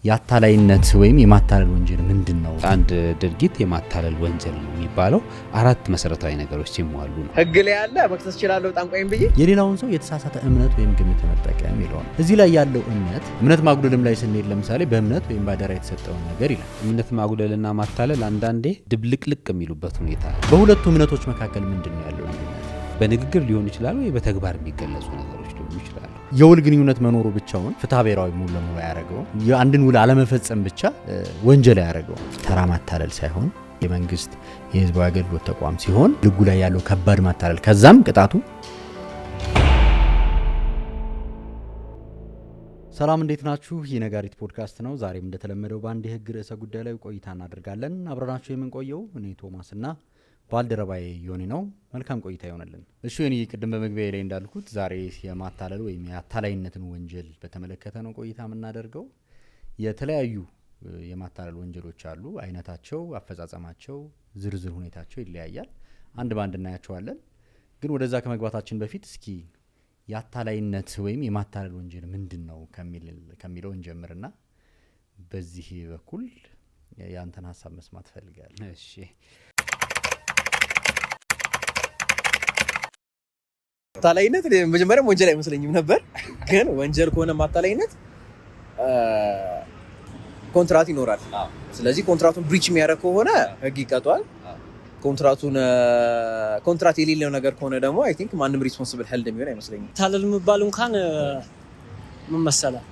ያታላይነት ወይም የማታለል ወንጀል ምንድነው? አንድ ድርጊት የማታለል ወንጀል ነው የሚባለው አራት መሰረታዊ ነገሮች ሲሟሉ ነው። ህግ ላይ ያለ መክሰስ ይችላልው ጣንቋይም ብዬ የሌላውን ሰው የተሳሳተ እምነት ወይም ግምት መጠቀም ይለው ነው። እዚህ ላይ ያለው እምነት ማጉደልም ላይ ስንሄድ ለምሳሌ በእምነት ወይም ባደራ የተሰጠውን ነገር ይላል። እምነት ማጉደልና ማታለል አንዳንዴ ድብልቅልቅ የሚሉበት ሁኔታ አለ። በሁለቱ እምነቶች መካከል ምንድነው ያለው ልዩነት? በንግግር ሊሆን ይችላል ወይ በተግባር የሚገለጹ ነገሮች ሊሆኑ ይችላሉ። የውል ግንኙነት መኖሩ ብቻውን ፍትሐ ብሔራዊ ሙሉ ለሙሉ ያደረገው የአንድን ውል አለመፈጸም ብቻ ወንጀል ያደረገው ተራ ማታለል ሳይሆን የመንግስት የህዝባዊ አገልግሎት ተቋም ሲሆን ልጉ ላይ ያለው ከባድ ማታለል ከዛም ቅጣቱ። ሰላም እንዴት ናችሁ? የነጋሪት ፖድካስት ነው። ዛሬም እንደተለመደው በአንድ የህግ ርዕሰ ጉዳይ ላይ ቆይታ እናደርጋለን። አብረናችሁ የምንቆየው እኔ ቶማስና ባልደረባዬ ዮኒ ነው። መልካም ቆይታ ይሆነልን። እሺ ዮኒ፣ ቅድም በመግቢያ ላይ እንዳልኩት ዛሬ የማታለል ወይም የአታላይነትን ወንጀል በተመለከተ ነው ቆይታ የምናደርገው። የተለያዩ የማታለል ወንጀሎች አሉ። አይነታቸው፣ አፈጻጸማቸው፣ ዝርዝር ሁኔታቸው ይለያያል። አንድ ባንድ እናያቸዋለን። ግን ወደዛ ከመግባታችን በፊት እስኪ የአታላይነት ወይም የማታለል ወንጀል ምንድነው ከሚለው እንጀምርና በዚህ በኩል ያንተን ሀሳብ መስማት ፈልጋለሁ። እሺ፣ ማታለይነት መጀመሪያ ወንጀል አይመስለኝም ነበር። ግን ወንጀል ከሆነ ማታለይነት ኮንትራት ይኖራል። ስለዚህ ኮንትራቱን ብሪች የሚያደርግ ከሆነ ህግ ይቀጣዋል። ኮንትራት የሌለው ነገር ከሆነ ደግሞ አይ ቲንክ ማንም ሪስፖንሲብል ሄልድ የሚሆን አይመስለኝም። ማታለል የሚባለው እንኳን ምን መሰለህ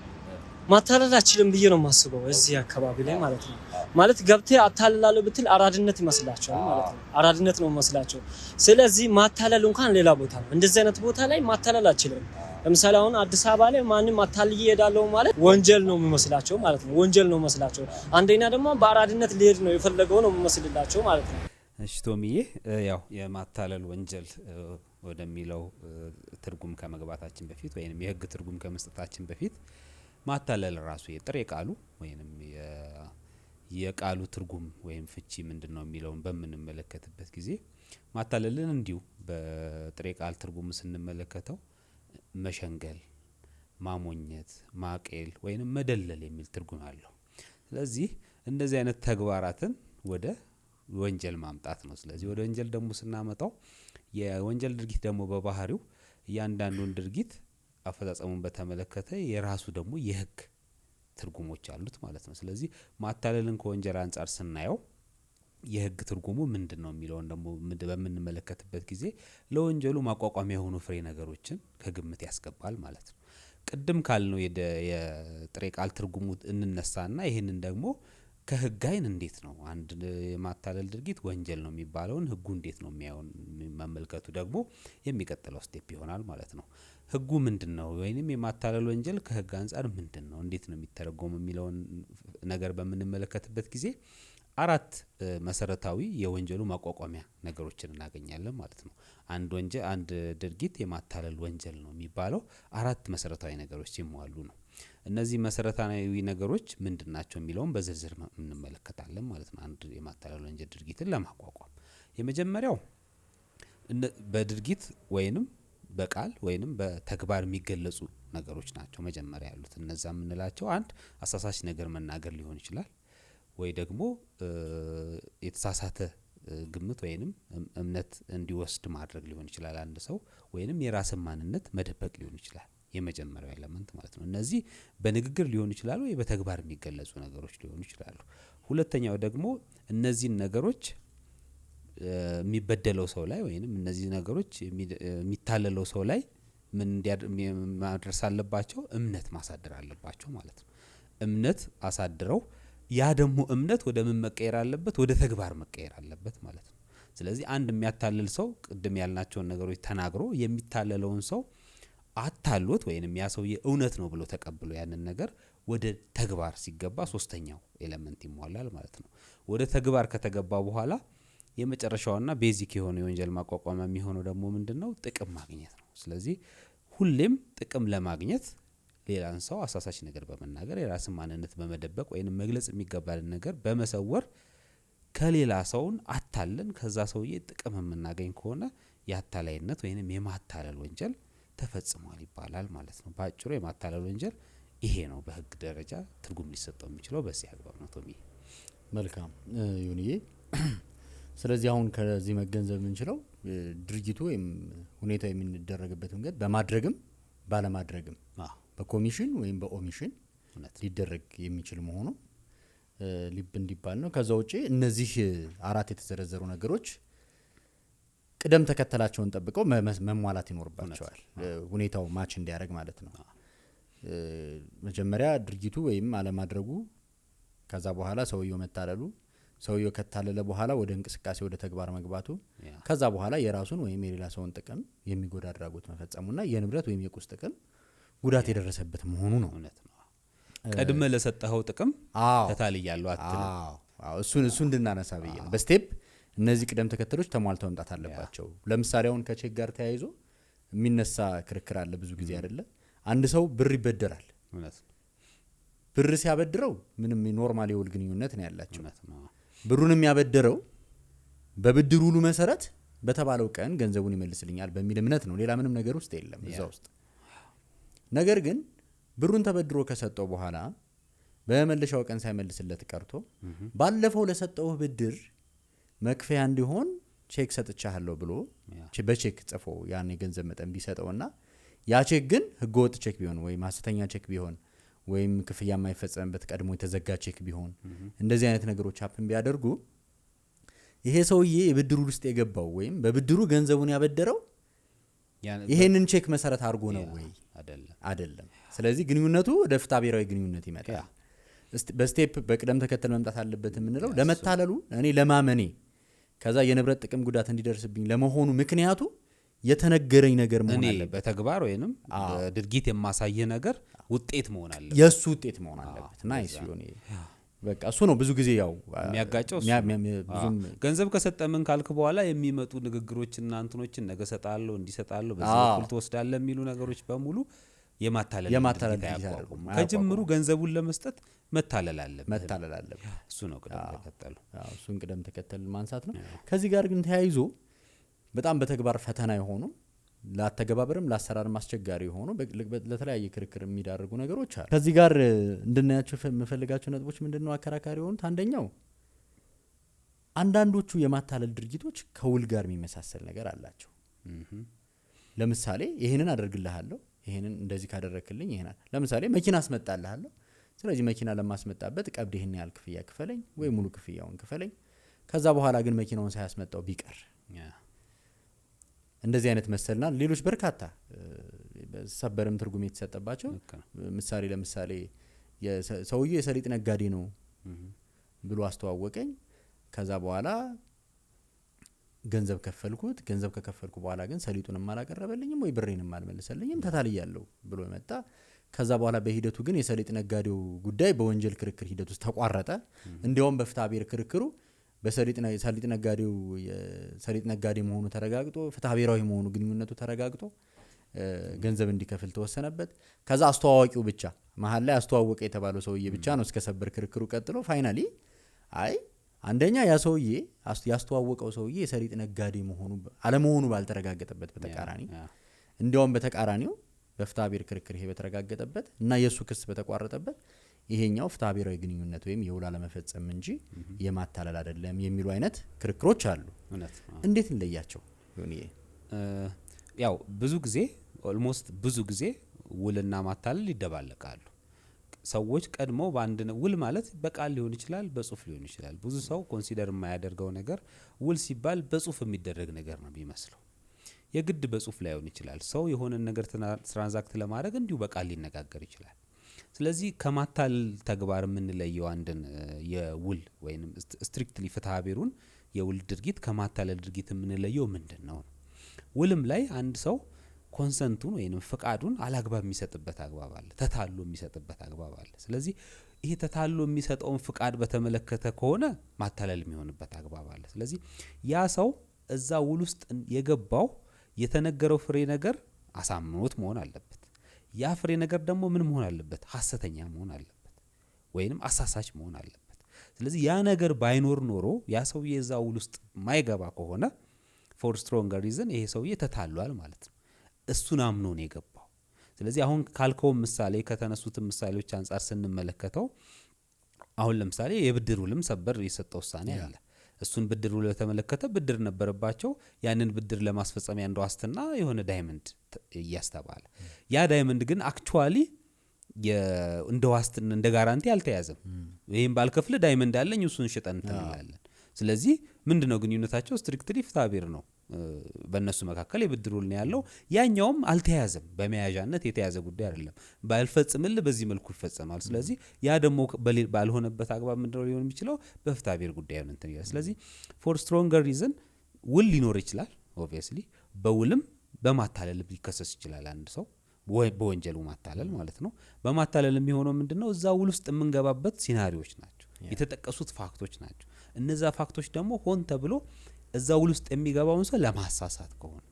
ማታለል አችልም ብዬ ነው የማስበው እዚህ አካባቢ ላይ ማለት ነው። ማለት ገብተህ አታልላለሁ ብትል አራድነት ይመስላቸዋል ማለት ነው። አራድነት ነው መስላቸው። ስለዚህ ማታለል እንኳን ሌላ ቦታ ነው። እንደዚህ አይነት ቦታ ላይ ማታለል አችልም። ለምሳሌ አሁን አዲስ አበባ ላይ ማንም አታልዬ እሄዳለሁ ማለት ወንጀል ነው የሚመስላቸው ማለት ነው። ወንጀል ነው መስላቸው። አንደኛ ደግሞ በአራድነት ሊሄድ ነው የፈለገው ነው የሚመስልላቸው ማለት ነው። እሺ ቶሚዬ፣ ያው የማታለል ወንጀል ወደሚለው ትርጉም ከመግባታችን በፊት ወይንም የህግ ትርጉም ከመስጠታችን በፊት ማታለል ራሱ የጥሬ ቃሉ ወይንም የቃሉ ትርጉም ወይም ፍቺ ምንድነው የሚለውን በምንመለከትበት ጊዜ ማታለልን እንዲሁ በጥሬ ቃል ትርጉም ስንመለከተው መሸንገል፣ ማሞኘት፣ ማቄል ወይንም መደለል የሚል ትርጉም አለው። ስለዚህ እንደዚህ አይነት ተግባራትን ወደ ወንጀል ማምጣት ነው። ስለዚህ ወደ ወንጀል ደግሞ ስናመጣው የወንጀል ድርጊት ደግሞ በባህሪው እያንዳንዱን ድርጊት አፈጻጸሙን በተመለከተ የራሱ ደግሞ የህግ ትርጉሞች አሉት ማለት ነው። ስለዚህ ማታለልን ከወንጀል አንጻር ስናየው የህግ ትርጉሙ ምንድነው የሚለውን ደግሞ በምንመለከትበት ጊዜ ለወንጀሉ ማቋቋሚያ የሆኑ ፍሬ ነገሮችን ከግምት ያስገባል ማለት ነው። ቅድም ካልነው የጥሬ ቃል ትርጉሙ እንነሳና ይሄንን ደግሞ ከህግ አይን እንዴት ነው አንድ የማታለል ድርጊት ወንጀል ነው የሚባለውን ህጉ እንዴት ነው የሚያውን መመልከቱ ደግሞ የሚቀጥለው ስቴፕ ይሆናል ማለት ነው። ህጉ ምንድነው ወይንም የማታለል ወንጀል ከህግ አንጻር ምንድነው እንዴት ነው የሚተረጎም የሚለውን ነገር በምንመለከትበት ጊዜ አራት መሰረታዊ የወንጀሉ ማቋቋሚያ ነገሮችን እናገኛለን ማለት ነው። አንድ ድርጊት የማታለል ወንጀል ነው የሚባለው አራት መሰረታዊ ነገሮች ሲሟሉ ነው። እነዚህ መሰረታዊ ነገሮች ምንድናቸው የሚለውን በዝርዝር እንመለከታለን ማለት ነው። አንድ የማታለል ወንጀል ድርጊትን ለማቋቋም የመጀመሪያው በድርጊት ወይንም በቃል ወይንም በተግባር የሚገለጹ ነገሮች ናቸው። መጀመሪያ ያሉት እነዛ የምንላቸው አንድ አሳሳች ነገር መናገር ሊሆን ይችላል፣ ወይ ደግሞ የተሳሳተ ግምት ወይንም እምነት እንዲወስድ ማድረግ ሊሆን ይችላል አንድ ሰው፣ ወይንም የራስን ማንነት መደበቅ ሊሆን ይችላል። የመጀመሪያው ኤሌመንት ማለት ነው። እነዚህ በንግግር ሊሆን ይችላል ወይ በተግባር የሚገለጹ ነገሮች ሊሆኑ ይችላሉ። ሁለተኛው ደግሞ እነዚህን ነገሮች የሚበደለው ሰው ላይ ወይንም እነዚህ ነገሮች የሚታለለው ሰው ላይ ምን ማድረስ አለባቸው? እምነት ማሳደር አለባቸው ማለት ነው። እምነት አሳድረው ያ ደግሞ እምነት ወደ ምን መቀየር አለበት? ወደ ተግባር መቀየር አለበት ማለት ነው። ስለዚህ አንድ የሚያታልል ሰው ቅድም ያልናቸውን ነገሮች ተናግሮ የሚታለለውን ሰው አታሎት ወይንም ያ ሰው የእውነት ነው ብሎ ተቀብሎ ያንን ነገር ወደ ተግባር ሲገባ ሶስተኛው ኤሌመንት ይሟላል ማለት ነው። ወደ ተግባር ከተገባ በኋላ የመጨረሻውና ቤዚክ የሆነ የወንጀል ማቋቋሚያ የሚሆነው ደግሞ ምንድነው? ጥቅም ማግኘት ነው። ስለዚህ ሁሌም ጥቅም ለማግኘት ሌላን ሰው አሳሳች ነገር በመናገር የራስን ማንነት በመደበቅ ወይንም መግለጽ የሚገባልን ነገር በመሰወር ከሌላ ሰውን አታለን ከዛ ሰውዬ ጥቅም የምናገኝ ከሆነ የአታላይነት ወይንም የማታለል ወንጀል ተፈጽሟል ይባላል ማለት ነው። ባጭሩ የማታለል ወንጀል ይሄ ነው በህግ ደረጃ ትርጉም ሊሰጠው የሚችለው በዚህ አግባብ ነው። ቶሚ መልካም ዩኒዬ። ስለዚህ አሁን ከዚህ መገንዘብ የምንችለው ድርጊቱ ወይም ሁኔታው የሚደረግበት መንገድ በማድረግም ባለማድረግም በኮሚሽን ወይም በኦሚሽን ሊደረግ የሚችል መሆኑ ሊብ እንዲባል ነው። ከዛ ውጪ እነዚህ 4 የተዘረዘሩ ነገሮች ቅደም ተከተላቸውን ጠብቀው መሟላት ይኖርባቸዋል፣ ሁኔታው ማች እንዲያደርግ ማለት ነው። መጀመሪያ ድርጊቱ ወይም አለማድረጉ፣ ከዛ በኋላ ሰውየው መታለሉ፣ ሰውየው ከታለለ በኋላ ወደ እንቅስቃሴ ወደ ተግባር መግባቱ፣ ከዛ በኋላ የራሱን ወይም የሌላ ሰውን ጥቅም የሚጎዳ አድራጎት መፈጸሙና የንብረት ወይም የቁስ ጥቅም ጉዳት የደረሰበት መሆኑ ነው። ቀድመ ለሰጠኸው ጥቅም ተታልያለሁ አትልም። እሱን እንድናነሳ ብዬ ነው። በስቴፕ እነዚህ ቅደም ተከተሎች ተሟልተው መምጣት አለባቸው። ለምሳሌ አሁን ከቼክ ጋር ተያይዞ የሚነሳ ክርክር አለ ብዙ ጊዜ አይደለ? አንድ ሰው ብር ይበደራል። ብር ሲያበድረው ምንም ኖርማል የውል ግንኙነት ነው ያላቸው። ብሩን የሚያበድረው በብድሩ ውሉ መሰረት በተባለው ቀን ገንዘቡን ይመልስልኛል በሚል እምነት ነው። ሌላ ምንም ነገር ውስጥ የለም እዛ ውስጥ። ነገር ግን ብሩን ተበድሮ ከሰጠው በኋላ በመለሻው ቀን ሳይመልስለት ቀርቶ ባለፈው ለሰጠው ብድር መክፈያ እንዲሆን ቼክ ሰጥቻለሁ ብሎ በቼክ ጽፎ ያን የገንዘብ መጠን ቢሰጠውና ያ ቼክ ግን ህገወጥ ቼክ ቢሆን ወይም ሐሰተኛ ቼክ ቢሆን ወይም ክፍያ የማይፈጸምበት ቀድሞ የተዘጋ ቼክ ቢሆን እንደዚህ አይነት ነገሮች ሀፕን ቢያደርጉ ይሄ ሰውዬ የብድሩ ውስጥ የገባው ወይም በብድሩ ገንዘቡን ያበደረው ይሄንን ቼክ መሰረት አድርጎ ነው ወይ አይደለም? ስለዚህ ግንኙነቱ ወደ ፍትሐ ብሔራዊ ግንኙነት ይመጣል። በስቴፕ በቅደም ተከተል መምጣት አለበት የምንለው ለመታለሉ እኔ ለማመኔ ከዛ የንብረት ጥቅም ጉዳት እንዲደርስብኝ ለመሆኑ ምክንያቱ የተነገረኝ ነገር መሆን አለበት። በተግባር ወይንም ድርጊት የማሳየ ነገር ውጤት መሆን አለበት፣ የሱ ውጤት መሆን አለበት። ናይስ ይሁን። በቃ እሱ ነው ብዙ ጊዜ ያው የሚያጋጨው። ገንዘብ ከሰጠ ምን ካልክ በኋላ የሚመጡ ንግግሮችና እንትኖችን ነገ ሰጣለሁ እንዲሰጣለሁ በዚህ በኩል ተወስዳለህ የሚሉ ነገሮች በሙሉ የማታለል ያደርጉም። ከጅምሩ ገንዘቡን ለመስጠት መታለል አለበት። እሱ ነው ቅደም ተከተሉ። እሱን ቅደም ተከተል ማንሳት ነው። ከዚህ ጋር ግን ተያይዞ በጣም በተግባር ፈተና የሆኑ ለአተገባበርም ለአሰራርም አስቸጋሪ የሆኑ ለተለያየ ክርክር የሚዳርጉ ነገሮች አሉ። ከዚህ ጋር እንድናያቸው የምፈልጋቸው ነጥቦች ምንድነው አከራካሪ የሆኑት? አንደኛው አንዳንዶቹ የማታለል ድርጊቶች ከውል ጋር የሚመሳሰል ነገር አላቸው። ለምሳሌ ይሄንን አደርግልሃለሁ፣ ይሄንን እንደዚህ ካደረክልኝ ይሄናል። ለምሳሌ መኪና አስመጣልሃለሁ፣ ስለዚህ መኪና ለማስመጣበት ቀብድ ይሄን ያህል ክፍያ ክፈለኝ ወይ ሙሉ ክፍያውን ክፈለኝ። ከዛ በኋላ ግን መኪናውን ሳያስመጣው ቢቀር እንደዚህ አይነት መሰልና ሌሎች በርካታ ሰበርም ትርጉም የተሰጠባቸው ምሳሌ ለምሳሌ ሰውዬው የሰሊጥ ነጋዴ ነው ብሎ አስተዋወቀኝ። ከዛ በኋላ ገንዘብ ከፈልኩት። ገንዘብ ከከፈልኩ በኋላ ግን ሰሊጡንም አላቀረበልኝም ወይ ብሬንም አልመለሰልኝም፣ ተታልያለሁ ብሎ መጣ። ከዛ በኋላ በሂደቱ ግን የሰሊጥ ነጋዴው ጉዳይ በወንጀል ክርክር ሂደት ውስጥ ተቋረጠ። እንዲያውም በፍትሐ ብሔር ክርክሩ በሰሊጥ ነጋዴው የሰሊጥ ነጋዴ መሆኑ ተረጋግጦ ፍትሐ ብሔራዊ መሆኑ ግንኙነቱ ተረጋግጦ ገንዘብ እንዲከፍል ተወሰነበት። ከዛ አስተዋዋቂው ብቻ መሀል ላይ አስተዋወቀ የተባለው ሰውዬ ብቻ ነው እስከ ሰበር ክርክሩ ቀጥሎ ፋይናሊ አይ አንደኛ ያ ሰውዬ ያስተዋወቀው ሰውዬ የሰሊጥ ነጋዴ መሆኑ አለመሆኑ ባልተረጋገጠበት በተቃራኒ እንዲያውም በተቃራኒው በፍትሐ ብሔር ክርክር ይሄ በተረጋገጠበት እና የሱ ክስ በተቋረጠበት ይሄኛው ፍትሐ ብሔራዊ ግንኙነት ወይም የውል አለመፈጸም እንጂ የማታለል አይደለም የሚሉ አይነት ክርክሮች አሉ። እንዴት እንለያቸው? ያው ብዙ ጊዜ ኦልሞስት ብዙ ጊዜ ውልና ማታለል ይደባለቃሉ። ሰዎች ቀድሞ በአንድ ውል ማለት በቃል ሊሆን ይችላል፣ በጽሁፍ ሊሆን ይችላል። ብዙ ሰው ኮንሲደር የማያደርገው ነገር ውል ሲባል በጽሁፍ የሚደረግ ነገር ነው የሚመስለው። የግድ በጽሁፍ ላይሆን ይችላል። ሰው የሆነን ነገር ትራንዛክት ለማድረግ እንዲሁ በቃል ሊነጋገር ይችላል። ስለዚህ ከማታለል ተግባር የምንለየው አንድን የውል ወይም ስትሪክትሊ ፍትሐ ብሔሩን የውል ድርጊት ከማታለል ድርጊት የምንለየው ምንድን ነው? ውልም ላይ አንድ ሰው ኮንሰንቱን ወይም ፍቃዱን አላግባብ የሚሰጥበት አግባብ አለ፣ ተታሎ የሚሰጥበት አግባብ አለ። ስለዚህ ይሄ ተታሎ የሚሰጠውን ፍቃድ በተመለከተ ከሆነ ማታለል የሚሆንበት አግባብ አለ። ስለዚህ ያ ሰው እዛ ውል ውስጥ የገባው የተነገረው ፍሬ ነገር አሳምኖት መሆን አለበት። ያ ፍሬ ነገር ደግሞ ምን መሆን አለበት? ሐሰተኛ መሆን አለበት ወይንም አሳሳች መሆን አለበት። ስለዚህ ያ ነገር ባይኖር ኖሮ ያ ሰውዬ እዛ ውል ውስጥ ማይገባ ከሆነ ፎር ስትሮንገር ሪዝን ይሄ ሰውዬ ተታሏል ማለት ነው። እሱን አምኖ ነው የገባው። ስለዚህ አሁን ካልከው ምሳሌ ከተነሱት ምሳሌዎች አንፃር ስንመለከተው አሁን ለምሳሌ የብድር ውልም ሰበር የሰጠው ውሳኔ አለ። እሱን ብድር ውል በተመለከተ ብድር ነበረባቸው። ያንን ብድር ለማስፈጸም ያንዱ ዋስትና የሆነ ዳይመንድ እያስተባለ ያ ዳይመንድ ግን አክቹአሊ እንደ ዋስትና እንደ ጋራንቲ አልተያዘም። ይሄን ባልከፍል ዳይመንድ አለኝ እሱን ሽጠን እንላለን። ስለዚህ ምንድነው ግንኙነታቸው? ስትሪክትሊ ፍትሐብሔር ነው በእነሱ መካከል የብድር ውል ነው ያለው። ያኛውም አልተያዘም፣ በመያዣነት የተያዘ ጉዳይ አይደለም። ባልፈጽምልህ በዚህ መልኩ ይፈጸማል። ስለዚህ ያ ደግሞ ባልሆነበት አግባብ ምንድነው ሊሆን የሚችለው? በፍትሐብሔር ጉዳይ ነው እንትን ይላል። ስለዚህ ፎር ስትሮንገር ሪዝን ውል ሊኖር ይችላል። ኦብቪየስሊ በውልም በማታለል ሊከሰስ ይችላል አንድ ሰው በወንጀሉ ማታለል ማለት ነው። በማታለል የሚሆነው ምንድነው? እዛ ውል ውስጥ የምንገባበት ሲናሪዎች ናቸው፣ የተጠቀሱት ፋክቶች ናቸው። እነዛ ፋክቶች ደግሞ ሆን ተብሎ እዛ ውል ውስጥ የሚገባውን ሰው ለማሳሳት ከሆነ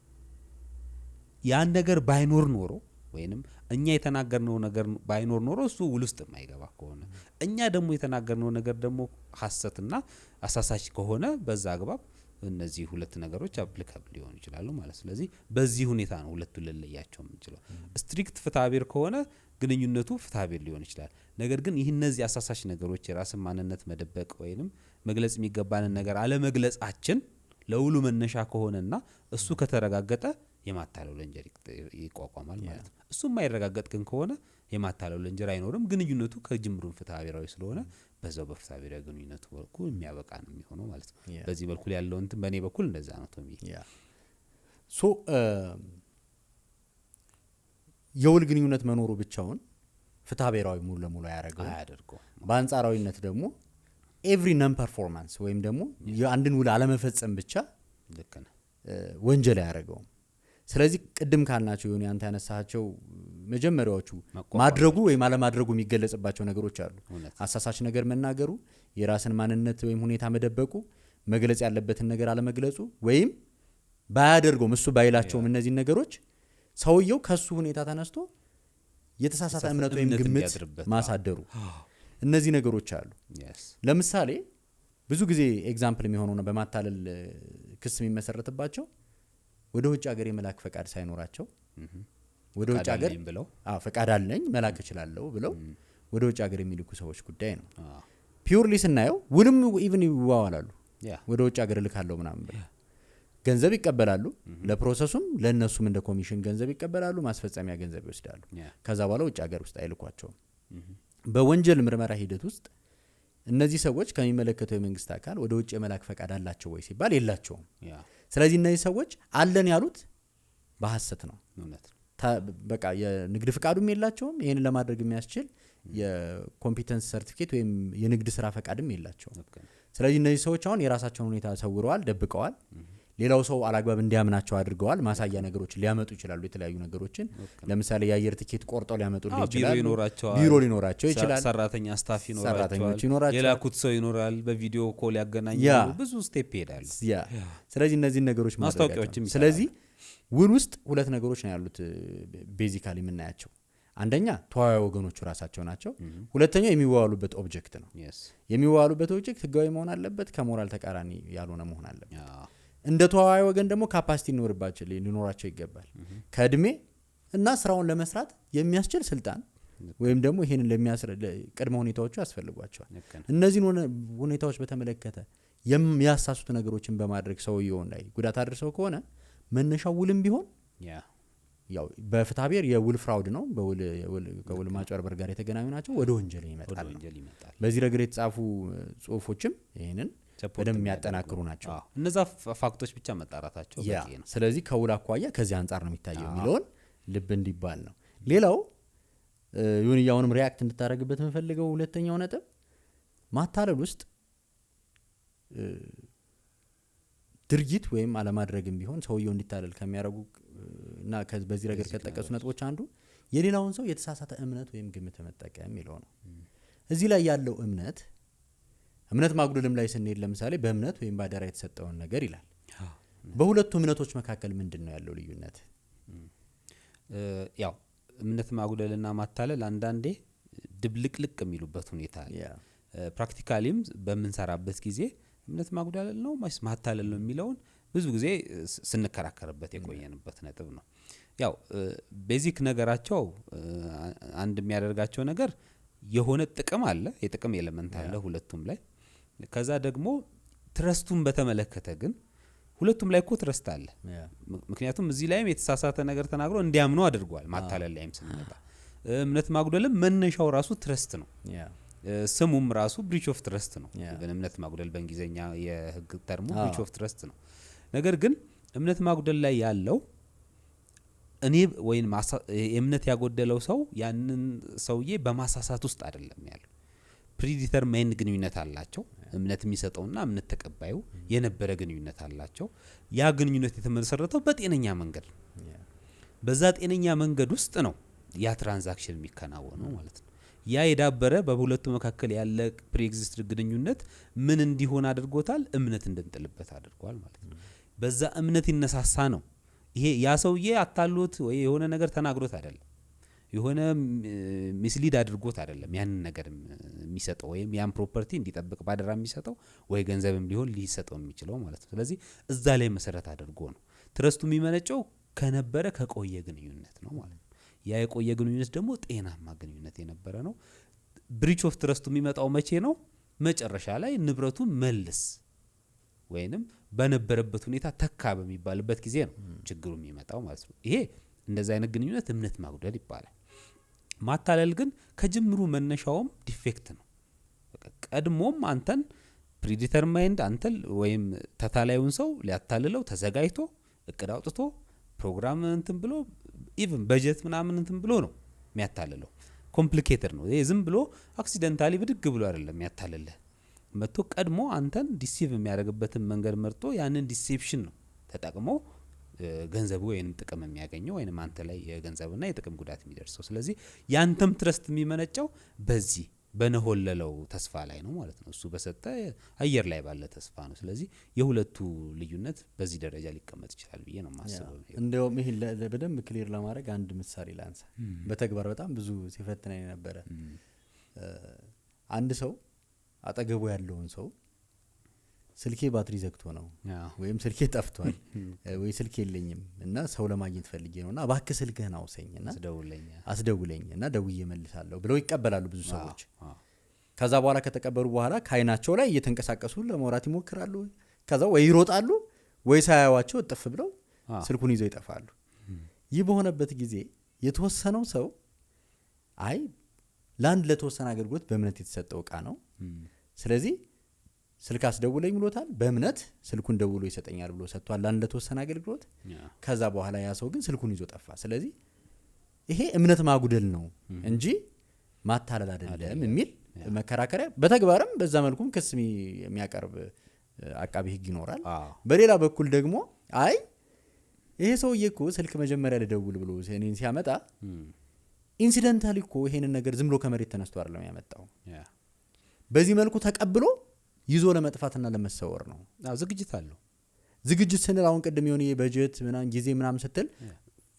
ያን ነገር ባይኖር ኖሮ ወይንም እኛ የተናገርነው ነገር ባይኖር ኖሮ እሱ ውል ውስጥ የማይገባ ከሆነ እኛ ደግሞ የተናገርነው ነገር ደግሞ ሐሰትና አሳሳች ከሆነ በዛ አግባብ እነዚህ ሁለት ነገሮች አፕሊካብል ሊሆኑ ይችላሉ ማለት። ስለዚህ በዚህ ሁኔታ ነው ሁለቱን ልለያቸው የምንችለው። ስትሪክት ፍትሐብሔር ከሆነ ግንኙነቱ ፍትሐብሔር ሊሆን ይችላል። ነገር ግን ይህ እነዚህ አሳሳች ነገሮች የራስን ማንነት መደበቅ ወይንም መግለጽ የሚገባንን ነገር አለመግለጻችን ለውሉ መነሻ ከሆነና እሱ ከተረጋገጠ የማታለል ወንጀል ይቋቋማል ማለት ነው። እሱ የማይረጋገጥ ግን ከሆነ የማታለል ወንጀል አይኖርም። ግንኙነቱ ከጅምሩም ፍትሐብሔራዊ ስለሆነ በዛው በፍትሐብሔራዊ ግንኙነቱ በኩል የሚያበቃ ነው የሚሆነው ማለት ነው። በዚህ በኩል ያለው እንትን በእኔ በኩል እንደዛ ነው ቶሚ። ሶ የውል ግንኙነት መኖሩ ብቻውን ፍትሐብሔራዊ ሙሉ ለሙሉ አያደርገው። በአንጻራዊነት ደግሞ ኤቭሪ ነን ፐርፎርማንስ ወይም ደግሞ የአንድን ውል አለመፈጸም ብቻ ልክ ነው ወንጀል አያደርገውም። ስለዚህ ቅድም ካልናቸው የሆነ አንተ ያነሳቸው መጀመሪያዎቹ ማድረጉ ወይም አለማድረጉ የሚገለጽባቸው ነገሮች አሉ። አሳሳች ነገር መናገሩ፣ የራስን ማንነት ወይም ሁኔታ መደበቁ፣ መግለጽ ያለበትን ነገር አለመግለጹ ወይም ባያደርገውም እሱ ባይላቸውም እነዚህ ነገሮች ሰውየው ከሱ ሁኔታ ተነስቶ የተሳሳተ እምነት ወይም ግምት ማሳደሩ እነዚህ ነገሮች አሉ። ለምሳሌ ብዙ ጊዜ ኤግዛምፕል የሚሆነው ነው በማታለል ክስ የሚመሰረትባቸው ወደ ውጭ ሀገር የመላክ ፈቃድ ሳይኖራቸው ወደ ውጭ ሀገር ፈቃድ አለኝ መላክ እችላለሁ ብለው ወደ ውጭ ሀገር የሚልኩ ሰዎች ጉዳይ ነው። ፒውርሊ ስናየው ውልም ኢቭን ይዋዋላሉ። ወደ ውጭ ሀገር ልካለሁ ምናምን ብለው ገንዘብ ይቀበላሉ። ለፕሮሰሱም ለነሱም እንደ ኮሚሽን ገንዘብ ይቀበላሉ፣ ማስፈጸሚያ ገንዘብ ይወስዳሉ። ከዛ በኋላ ውጭ ሀገር ውስጥ አይልኳቸውም። በወንጀል ምርመራ ሂደት ውስጥ እነዚህ ሰዎች ከሚመለከተው የመንግስት አካል ወደ ውጭ የመላክ ፈቃድ አላቸው ወይ ሲባል የላቸውም። ስለዚህ እነዚህ ሰዎች አለን ያሉት በሐሰት ነው። በቃ የንግድ ፈቃዱም የላቸውም። ይሄን ለማድረግ የሚያስችል የኮምፒተንስ ሰርቲፊኬት ወይም የንግድ ስራ ፈቃድም የላቸውም። ስለዚህ እነዚህ ሰዎች አሁን የራሳቸውን ሁኔታ ሰውረዋል፣ ደብቀዋል። ሌላው ሰው አላግባብ እንዲያምናቸው አድርገዋል። ማሳያ ነገሮችን ሊያመጡ ይችላሉ። የተለያዩ ነገሮችን ለምሳሌ የአየር ቲኬት ቆርጠው ሊያመጡልኝ ይችላሉ። ቢሮ ሊኖራቸው ይችላል። ሰራተኛ ስታፍ ይኖራቸዋል። የላኩት ሰው ይኖራል። በቪዲዮ ኮል ያገናኛሉ። ብዙ ስቴፕ ይሄዳሉ። ስለዚህ እነዚህ ነገሮች ማስታወቂያዎችም ስለዚህ ውል ውስጥ ሁለት ነገሮች ነው ያሉት ቤዚካሊ የምናያቸው። አንደኛ ተዋዋይ ወገኖቹ ራሳቸው ናቸው። ሁለተኛው የሚዋዋሉበት ኦብጀክት ነው። የሚዋዋሉበት ኦብጀክት ህጋዊ መሆን አለበት፣ ከሞራል ተቃራኒ ያልሆነ መሆን አለበት። እንደ ተዋዋይ ወገን ደግሞ ካፓሲቲ ሊኖራቸው ይገባል። ከእድሜ እና ስራውን ለመስራት የሚያስችል ስልጣን ወይም ደግሞ ይሄንን ቅድመ ሁኔታዎቹ ያስፈልጓቸዋል። እነዚህን ሁኔታዎች በተመለከተ የሚያሳሱት ነገሮችን በማድረግ ሰውየው ላይ ጉዳት አድርሰው ከሆነ መነሻው ውልም ቢሆን ያው በፍትሐብሔር የውል ፍራውድ ነው። ከውል ማጭበርበር ጋር የተገናኙ ናቸው። ወደ ወንጀል ይመጣል። በዚህ ረገድ የተጻፉ ጽሁፎችም ይሄንን በደንብ የሚያጠናክሩ ናቸው። እነዛ ፋክቶች ብቻ መጣራታቸው በቂ ነው። ስለዚህ ከውል አኳያ ከዚህ አንጻር ነው የሚታየው የሚለውን ልብ እንዲባል ነው። ሌላው ይሁንያውንም ሪያክት እንድታደርግበት የምፈልገው ሁለተኛው ነጥብ ማታለል ውስጥ ድርጊት ወይም አለማድረግም ቢሆን ሰውየው እንዲታለል ከሚያደርጉ እና በዚህ ረገድ ከተጠቀሱ ነጥቦች አንዱ የሌላውን ሰው የተሳሳተ እምነት ወይም ግምት መጠቀም የሚለው ነው። እዚህ ላይ ያለው እምነት ማጉደልም ላይ ስንሄድ ለምሳሌ በእምነት ወይም ባደራ የተሰጠውን ነገር ይላል። በሁለቱ እምነቶች መካከል ምንድን ነው ያለው ልዩነት? ያው እምነት ማጉደልና ማታለል አንዳንዴ ድብልቅልቅ የሚሉበት ሁኔታ አለ። ፕራክቲካሊም በምንሰራበት ጊዜ እምነት ማጉደል ነው ማታለል ነው የሚለውን ብዙ ጊዜ ስንከራከርበት የቆየንበት ነጥብ ነው። ያው ቤዚክ ነገራቸው አንድ የሚያደርጋቸው ነገር የሆነ ጥቅም አለ፣ የጥቅም ኤሌመንት አለ ሁለቱም ላይ። ከዛ ደግሞ ትረስቱን በተመለከተ ግን ሁለቱም ላይ እኮ ትረስት አለ። ምክንያቱም እዚህ ላይም የተሳሳተ ነገር ተናግሮ እንዲያምኑ አድርጓል። ማታለል ላይም ስንመጣ እምነት ማጉደልም መነሻው ራሱ ትረስት ነው። ስሙም ራሱ ብሪች ኦፍ ትረስት ነው። እምነት ማጉደል በእንግሊዝኛ የህግ ተርሙ ብሪች ኦፍ ትረስት ነው። ነገር ግን እምነት ማጉደል ላይ ያለው እኔ ወይም እምነት ያጎደለው ሰው ያንን ሰውዬ በማሳሳት ውስጥ አይደለም ያለው። ፕሪዲተርማይንድ ግንኙነት አላቸው። እምነት የሚሰጠውና እምነት ተቀባዩ የነበረ ግንኙነት አላቸው። ያ ግንኙነት የተመሰረተው በጤነኛ መንገድ ነው። በዛ ጤነኛ መንገድ ውስጥ ነው ያ ትራንዛክሽን የሚከናወነው ማለት ነው። ያ የዳበረ በሁለቱ መካከል ያለ ፕሪኤግዚስት ግንኙነት ምን እንዲሆን አድርጎታል? እምነት እንድንጥልበት አድርጓል ማለት ነው። በዛ እምነት ይነሳሳ ነው። ይሄ ያ ሰውዬ አታሎት ወይ የሆነ ነገር ተናግሮት አይደለም፣ የሆነ ሚስሊድ አድርጎት አይደለም ያንን ነገር የሚሰጠው ወይም ያን ፕሮፐርቲ እንዲጠብቅ ባደራ የሚሰጠው ወይ ገንዘብም ሊሆን ሊሰጠው የሚችለው ማለት ነው። ስለዚህ እዛ ላይ መሰረት አድርጎ ነው ትረስቱ የሚመነጨው ከነበረ ከቆየ ግንኙነት ነው ማለት ነው። ያ የቆየ ግንኙነት ደግሞ ጤናማ ግንኙነት የነበረ ነው። ብሪች ኦፍ ትረስቱ የሚመጣው መቼ ነው? መጨረሻ ላይ ንብረቱን መልስ ወይንም በነበረበት ሁኔታ ተካ በሚባልበት ጊዜ ነው ችግሩ የሚመጣው ማለት ነው። ይሄ እንደዛ አይነት ግንኙነት እምነት ማጉደል ይባላል። ማታለል ግን ከጅምሩ መነሻውም ዲፌክት ነው። ቀድሞም አንተን ፕሪዲተርማይንድ አንተን ወይም ተታላዩን ሰው ሊያታልለው ተዘጋጅቶ እቅድ አውጥቶ ፕሮግራም እንትን ብሎ ኢቭን በጀት ምናምን እንትን ብሎ ነው የሚያታልለው። ኮምፕሊኬትድ ነው ይሄ። ዝም ብሎ አክሲደንታሊ ብድግ ብሎ አይደለም የሚያታልልህ። መጥቶ ቀድሞ አንተን ዲሲቭ የሚያደርግበትን መንገድ መርጦ ያንን ዲሴፕሽን ነው ተጠቅሞ ገንዘቡ ወይንም ጥቅም የሚያገኘው ወይንም አንተ ላይ የገንዘብና የጥቅም ጉዳት የሚደርሰው። ስለዚህ ያንተም ትረስት የሚመነጨው በዚህ በነሆለለው ተስፋ ላይ ነው ማለት ነው። እሱ በሰጠ አየር ላይ ባለ ተስፋ ነው። ስለዚህ የሁለቱ ልዩነት በዚህ ደረጃ ሊቀመጥ ይችላል ብዬ ነው የማስበው። እንደውም ይሄን በደንብ ክሊር ለማድረግ አንድ ምሳሌ ላንሳ። በተግባር በጣም ብዙ ሲፈትነኝ ነበር። አንድ ሰው አጠገቡ ያለውን ሰው ስልኬ ባትሪ ዘግቶ ነው ወይም ስልኬ ጠፍቷል ወይ ስልኬ የለኝም እና ሰው ለማግኘት ፈልጌ ነውና እባክህ ስልክህን አውሰኝና አስደውለኝና ደውዬ መልሳለሁ ብለው ይቀበላሉ ብዙ ሰዎች። ከዛ በኋላ ከተቀበሉ በኋላ ካይናቸው ላይ እየተንቀሳቀሱ ለማውራት ይሞክራሉ። ከዛ ወይ ይሮጣሉ ወይ ሳያዩዋቸው እጥፍ ብለው ስልኩን ይዘው ይጠፋሉ። ይህ በሆነበት ጊዜ የተወሰነው ሰው አይ ለአንድ ለተወሰነ አገልግሎት በእምነት የተሰጠው ዕቃ ነው፣ ስለዚህ ስልክ አስደውለኝ ብሎታል፣ በእምነት ስልኩን ደውሎ ይሰጠኛል ብሎ ሰጥቷል ለአንድ ለተወሰነ አገልግሎት። ከዛ በኋላ ያ ሰው ግን ስልኩን ይዞ ጠፋ። ስለዚህ ይሄ እምነት ማጉደል ነው እንጂ ማታለል አይደለም የሚል መከራከሪያ በተግባርም በዛ መልኩም ክስ የሚያቀርብ አቃቢ ሕግ ይኖራል። በሌላ በኩል ደግሞ አይ ይሄ ሰውዬ እኮ ስልክ መጀመሪያ ልደውል ብሎ እኔን ሲያመጣ ኢንሲደንታሊ እኮ ይሄንን ነገር ዝም ብሎ ከመሬት ተነስቶ አይደለም ያመጣው፣ በዚህ መልኩ ተቀብሎ ይዞ ለመጥፋትና ለመሰወር ነው። ዝግጅት አለው። ዝግጅት ስንል አሁን ቅድም የሆነ የበጀት ምናምን ጊዜ ምናምን ስትል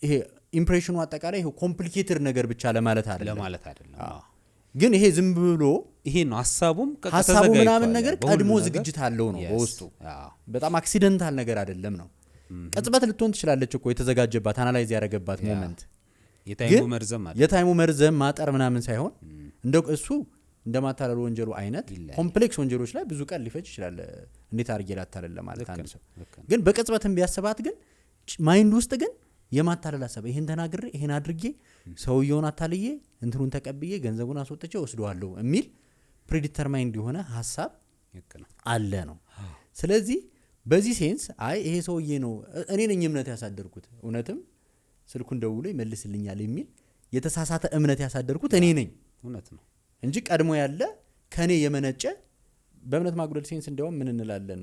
ይሄ ኢምፕሬሽኑ አጠቃላይ ይሄ ኮምፕሊኬትድ ነገር ብቻ ለማለት አይደለም። ግን ይሄ ዝም ብሎ ይሄ ነው ሐሳቡ ምናምን ነገር ቀድሞ ዝግጅት አለው ነው በውስጡ። በጣም አክሲደንታል ነገር አይደለም ነው። ቅጽበት ልትሆን ትችላለች እኮ የተዘጋጀባት አናላይዝ ያደረገባት ሞመንት፣ የታይሙ መርዘም ማጠር ምናምን ሳይሆን እንደው እሱ እንደማታለል ወንጀሉ አይነት ኮምፕሌክስ ወንጀሎች ላይ ብዙ ቀን ሊፈጅ ይችላል። እንዴት አድርጌ ላታለል ለማለት አንድ ሰው ግን በቅጽበትም ቢያስባት ግን ማይንድ ውስጥ ግን የማታለል ሐሳብ ይሄን ተናግሬ ይሄን አድርጌ ሰውየውን አታልዬ እንትሩን ተቀብዬ ገንዘቡን አስወጥቼ ወስደዋለሁ የሚል ፕሪዲተርማይንድ የሆነ ሐሳብ አለ ነው። ስለዚህ በዚህ ሴንስ አይ ይሄ ሰውዬ ነው እኔ ነኝ እምነት ያሳደርኩት እውነትም ስልኩን ደውሎ ይመልስልኛል የሚል የተሳሳተ እምነት ያሳደርኩት እኔ ነኝ እውነት ነው እንጂ ቀድሞ ያለ ከኔ የመነጨ በእምነት ማጉደል ሴንስ እንደውም ምን እንላለን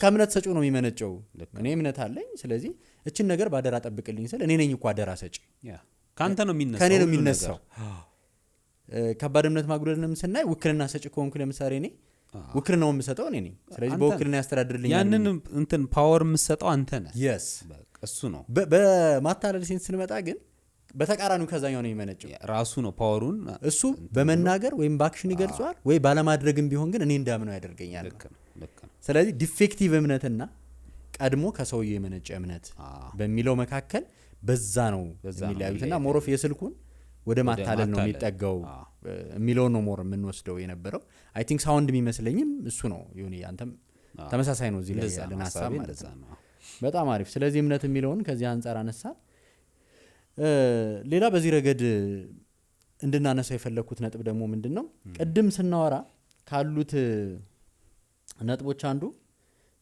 ከእምነት ሰጪው ነው የሚመነጨው። እኔ እምነት አለኝ ስለዚህ እችን ነገር ባደራ ጠብቅልኝ ስል እኔ ነኝ እኮ አደራ ሰጪ ካንተ ነው የሚነሳው ከኔ ነው የሚነሳው። ከባድ እምነት ማጉደልንም ስናይ ውክልና ሰጪ ከሆንኩ ለምሳሌ እኔ ውክልናውን የምሰጠው እኔ ነኝ። ስለዚህ በውክልና ያስተዳድርልኛል። ያንን እንትን ፓወር የምሰጠው አንተ ነህ። yes እሱ ነው። በማታለል ሴንስ ስንመጣ ግን በተቃራኒው ከዛኛው ነው የሚመነጨው። ራሱ ነው ፓወሩን እሱ በመናገር ወይም በአክሽን ይገልጿል ወይ ባለማድረግም ቢሆን ግን እኔ እንዳምነው ያደርገኛል። ልክ ነው። ስለዚህ ዲፌክቲቭ እምነትና ቀድሞ ከሰውየው የመነጨ እምነት በሚለው መካከል በዛ ነው የሚለያዩትና ሞሮፍ የስልኩን ወደ ማታለል ነው የሚጠጋው የሚለው ነው ሞር የምንወስደው የነበረው። አይ ቲንክ ሳውንድ የሚመስለኝም እሱ ነው። ይሁን አንተም ተመሳሳይ ነው እዚህ ላይ ያለን ሐሳብ ማለት ነው። በጣም አሪፍ። ስለዚህ እምነት የሚለውን ከዚህ አንፃር አነሳ። ሌላ በዚህ ረገድ እንድናነሳው የፈለኩት ነጥብ ደግሞ ምንድነው ቅድም ስናወራ ካሉት ነጥቦች አንዱ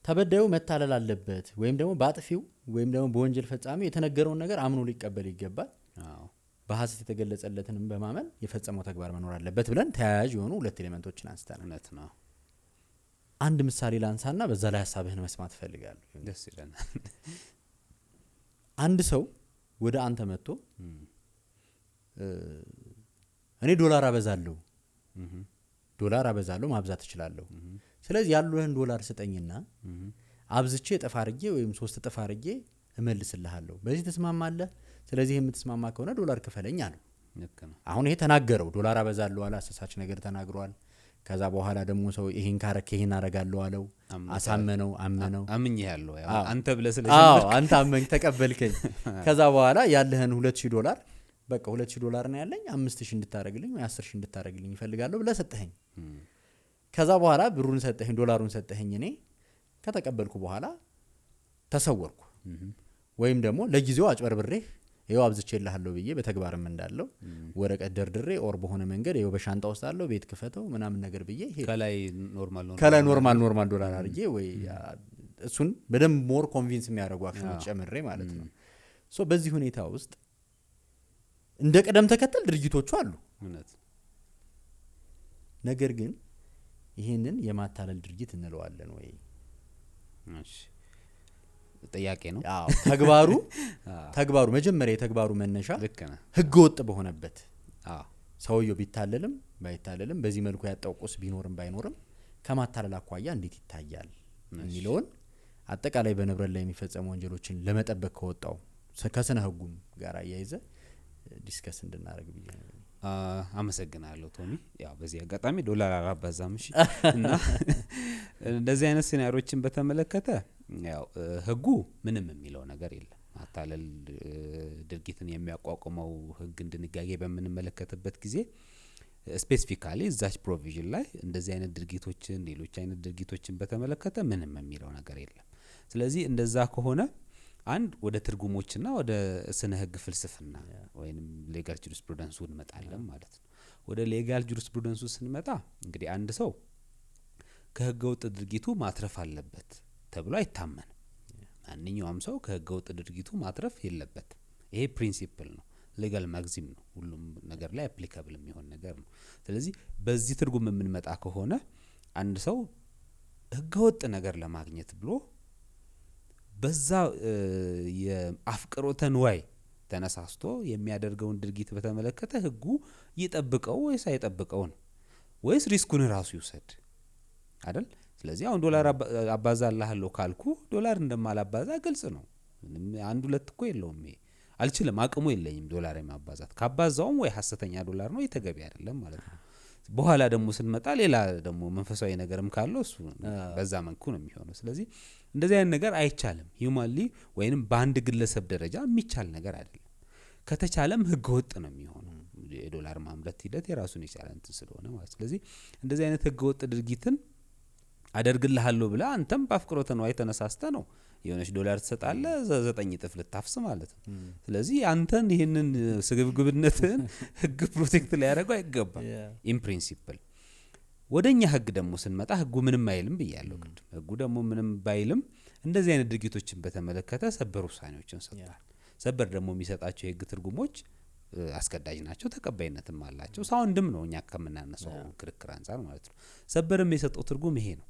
ተበዳዩ መታለል አለበት ወይም ደግሞ ባጥፊው ወይም ደግሞ በወንጀል ፈጻሚው የተነገረውን ነገር አምኖ ሊቀበል ይገባል። በሐሰት የተገለጸለትንም በማመን የፈጸመው ተግባር መኖር አለበት ብለን ተያያዥ የሆኑ ሁለት ኤሌመንቶችን አንስተናል ነው። አንድ ምሳሌ ላንሳና በዛ ላይ ሐሳብህን መስማት ፈልጋለሁ። ደስ ይለናል። አንድ ሰው ወደ አንተ መጥቶ እኔ ዶላር አበዛለሁ ማብዛት እችላለሁ፣ ስለዚህ ያሉህን ዶላር ስጠኝና አብዝቼ እጥፍ አድርጌ ወይም 3 እጥፍ አድርጌ እመልስልሃለሁ፣ በዚህ ተስማማለህ? ስለዚህ የምትስማማ ከሆነ ዶላር ክፈለኝ አለው። አሁን ይሄ ተናገረው፣ ዶላር አበዛለሁ አለ፣ አሰሳች ነገር ተናግሯል። ከዛ በኋላ ደግሞ ሰው ይሄን ካረከ ይሄን አረጋለሁ አለው፣ አሳመነው፣ አመነው። አምኜሃለሁ አንተ ብለህ ስለጀመርክ አንተ አመንክ፣ ተቀበልከኝ። ከዛ በኋላ ያለህን $2000 በቃ $2000 ነው ያለኝ 5000 እንድታረግልኝ ወይ 10000 እንድታረግልኝ ይፈልጋለሁ ብለህ ሰጠኸኝ። ከዛ በኋላ ብሩን ሰጠኸኝ፣ ዶላሩን ሰጠኸኝ። እኔ ከተቀበልኩ በኋላ ተሰወርኩ ወይም ደግሞ ለጊዜው አጭበርብሬ ይሄው አብዝቼልሃለሁ ብዬ በተግባርም እንዳለው ወረቀት ደርድሬ ኦር በሆነ መንገድ ይሄው በሻንጣ ውስጥ አለው ቤት ክፈተው ምናምን ነገር ብዬ ከላይ ኖርማል ዶላር አድርጌ ወይ እሱን በደንብ ሞር ኮንቪንስ የሚያደርጉ አክሽኖች ጨምሬ ማለት ነው። ሶ በዚህ ሁኔታ ውስጥ እንደ ቀደም ተከተል ድርጊቶቹ አሉ። ነገር ግን ይሄንን የማታለል ድርጊት እንለዋለን ወይ? እሺ ጥያቄ ነው። ተግባሩ መጀመሪያ የተግባሩ መነሻ ህገ ወጥ በሆነበት ሰውየው ቢታለልም ባይታለልም በዚህ መልኩ ያጣውቁስ ቢኖርም ባይኖርም ከማታለል አኳያ እንዴት ይታያል የሚለውን አጠቃላይ በንብረት ላይ የሚፈጸሙ ወንጀሎችን ለመጠበቅ ከወጣው ከስነ ህጉም ጋር አያይዘ ዲስከስ እንድናደርግ ብዬ ነው። አመሰግናለሁ ቶሚ። ያው በዚህ አጋጣሚ ዶላር አራባዛም እሺ። እና እንደዚህ አይነት ሲናሪዎችን በተመለከተ ያው ህጉ ምንም የሚለው ነገር የለም። ማታለል ድርጊትን የሚያቋቁመው ህግ እንድንጋጌ በምንመለከትበት ጊዜ ስፔሲፊካሊ እዛች ፕሮቪዥን ላይ እንደዚህ አይነት ድርጊቶችን ሌሎች አይነት ድርጊቶችን በተመለከተ ምንም የሚለው ነገር የለም። ስለዚህ እንደዛ ከሆነ አንድ ወደ ትርጉሞችና ወደ ስነ ህግ ፍልስፍና ወይም ሌጋል ጁሪስፕሩደንሱ እንመጣለን ማለት ነው። ወደ ሌጋል ጁሪስፕሩደንሱ ስንመጣ እንግዲህ አንድ ሰው ከህገ ወጥ ድርጊቱ ማትረፍ አለበት ተብሎ አይታመንም። ማንኛውም ሰው ከህገ ወጥ ድርጊቱ ማትረፍ የለበት። ይሄ ፕሪንሲፕል ነው፣ ሌጋል ማግዚም ነው፣ ሁሉም ነገር ላይ አፕሊካብል የሚሆን ነገር ነው። ስለዚህ በዚህ ትርጉም የምንመጣ ከሆነ አንድ ሰው ህገ ወጥ ነገር ለማግኘት ብሎ በዛ የአፍቅሮተ ንዋይ ተነሳስቶ የሚያደርገውን ድርጊት በተመለከተ ህጉ ይጠብቀው ወይስ አይጠብቀው ነው? ወይስ ሪስኩን ራሱ ይውሰድ አይደል? ስለዚህ አሁን ዶላር አባዛልሃለሁ ካልኩ ዶላር እንደማላባዛ ግልጽ ነው። ምንም አንድ ሁለት እኮ የለውም። ይሄ አልችልም፣ አቅሙ የለኝም ዶላር የማባዛት። ካባዛውም ወይ ሐሰተኛ ዶላር ነው የተገቢ አይደለም ማለት ነው። በኋላ ደግሞ ስንመጣ ሌላ ደግሞ መንፈሳዊ ነገርም ካለው እሱ በዛ መንኩ ነው የሚሆነው። ስለዚህ እንደዚህ አይነት ነገር አይቻልም። ሂዩማንሊ ወይንም በአንድ ግለሰብ ደረጃ የሚቻል ነገር አይደለም። ከተቻለም ህገ ወጥ ነው የሚሆነው። የዶላር ማምረት ሂደት የራሱን የቻለ እንትን ስለሆነ ማለት። ስለዚህ እንደዚህ አይነት ህገ ወጥ ድርጊትን አደርግልሃለሁ ብለ አንተም በአፍቅሮተ ንዋይ ተነሳስተ ነው የሆነች ዶላር ትሰጣለህ 9 እጥፍ ልታፍስ ማለት ነው። ስለዚህ አንተን ይሄንን ስግብግብነትን ህግ ፕሮቴክት ሊያደርገው አይገባም ኢን ፕሪንሲፕል። ወደኛ ህግ ደግሞ ስንመጣ ህጉ ምንም አይልም ብያለሁ ቅድም። ህጉ ደግሞ ምንም ባይልም እንደዚህ አይነት ድርጊቶችን በተመለከተ ሰበር ውሳኔዎችን ሰጥቷል። ሰበር ደግሞ የሚሰጣቸው የህግ ትርጉሞች አስገዳጅ ናቸው፣ ተቀባይነትም አላቸው። ሳውንድም ነው እኛ ከምናነሳው ክርክር አንፃር ማለት ነው። ሰበርም የሰጠው ትርጉም ይሄ ነው።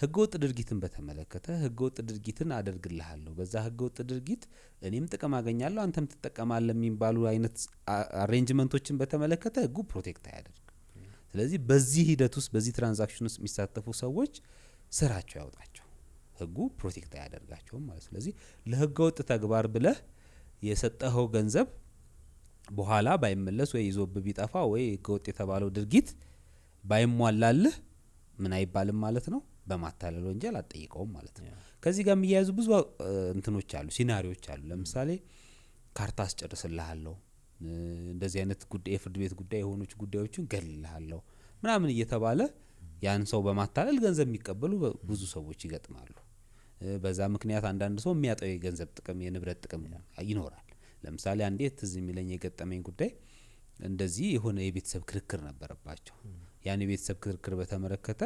ህገወጥ ድርጊትን በተመለከተ ህገወጥ ድርጊትን አደርግልሃለሁ፣ በዛ ህገወጥ ድርጊት እኔም ጥቅም አገኛለሁ አንተም ትጠቀማለህ የሚባሉ አይነት አሬንጅመንቶችን በተመለከተ ህጉ ፕሮቴክት አያደርግ። ስለዚህ በዚህ ሂደት ውስጥ በዚህ ትራንዛክሽን ውስጥ የሚሳተፉ ሰዎች ስራቸው ያውጣቸው፣ ህጉ ፕሮቴክት አያደርጋቸውም ማለት። ስለዚህ ለህገወጥ ተግባር ብለህ የሰጠኸው ገንዘብ በኋላ ባይመለስ ወይ ይዞብ ቢጠፋ ወይ ህገወጥ የተባለው ድርጊት ባይሟላልህ ምን አይባልም ማለት ነው፣ በማታለል ወንጀል አጠይቀውም ማለት ነው። ከዚህ ጋር የሚያያዙ ብዙ እንትኖች አሉ፣ ሲናሪዎች አሉ። ለምሳሌ ካርታ አስጨርስልሃለሁ እንደዚህ አይነት ጉዳይ የፍርድ ቤት ጉዳይ የሆኑች ጉዳዮችን ገልልሃለሁ ምናምን እየተባለ ያን ሰው በማታለል ገንዘብ የሚቀበሉ ብዙ ሰዎች ይገጥማሉ። በዛ ምክንያት አንዳንድ ሰው የሚያጠው የገንዘብ ጥቅም የንብረት ጥቅም ይኖራል። ለምሳሌ አንዴ ትዝ የሚለኝ የገጠመኝ ጉዳይ እንደዚህ የሆነ የቤተሰብ ክርክር ነበረባቸው። ያን የቤተሰብ ክርክር በተመለከተ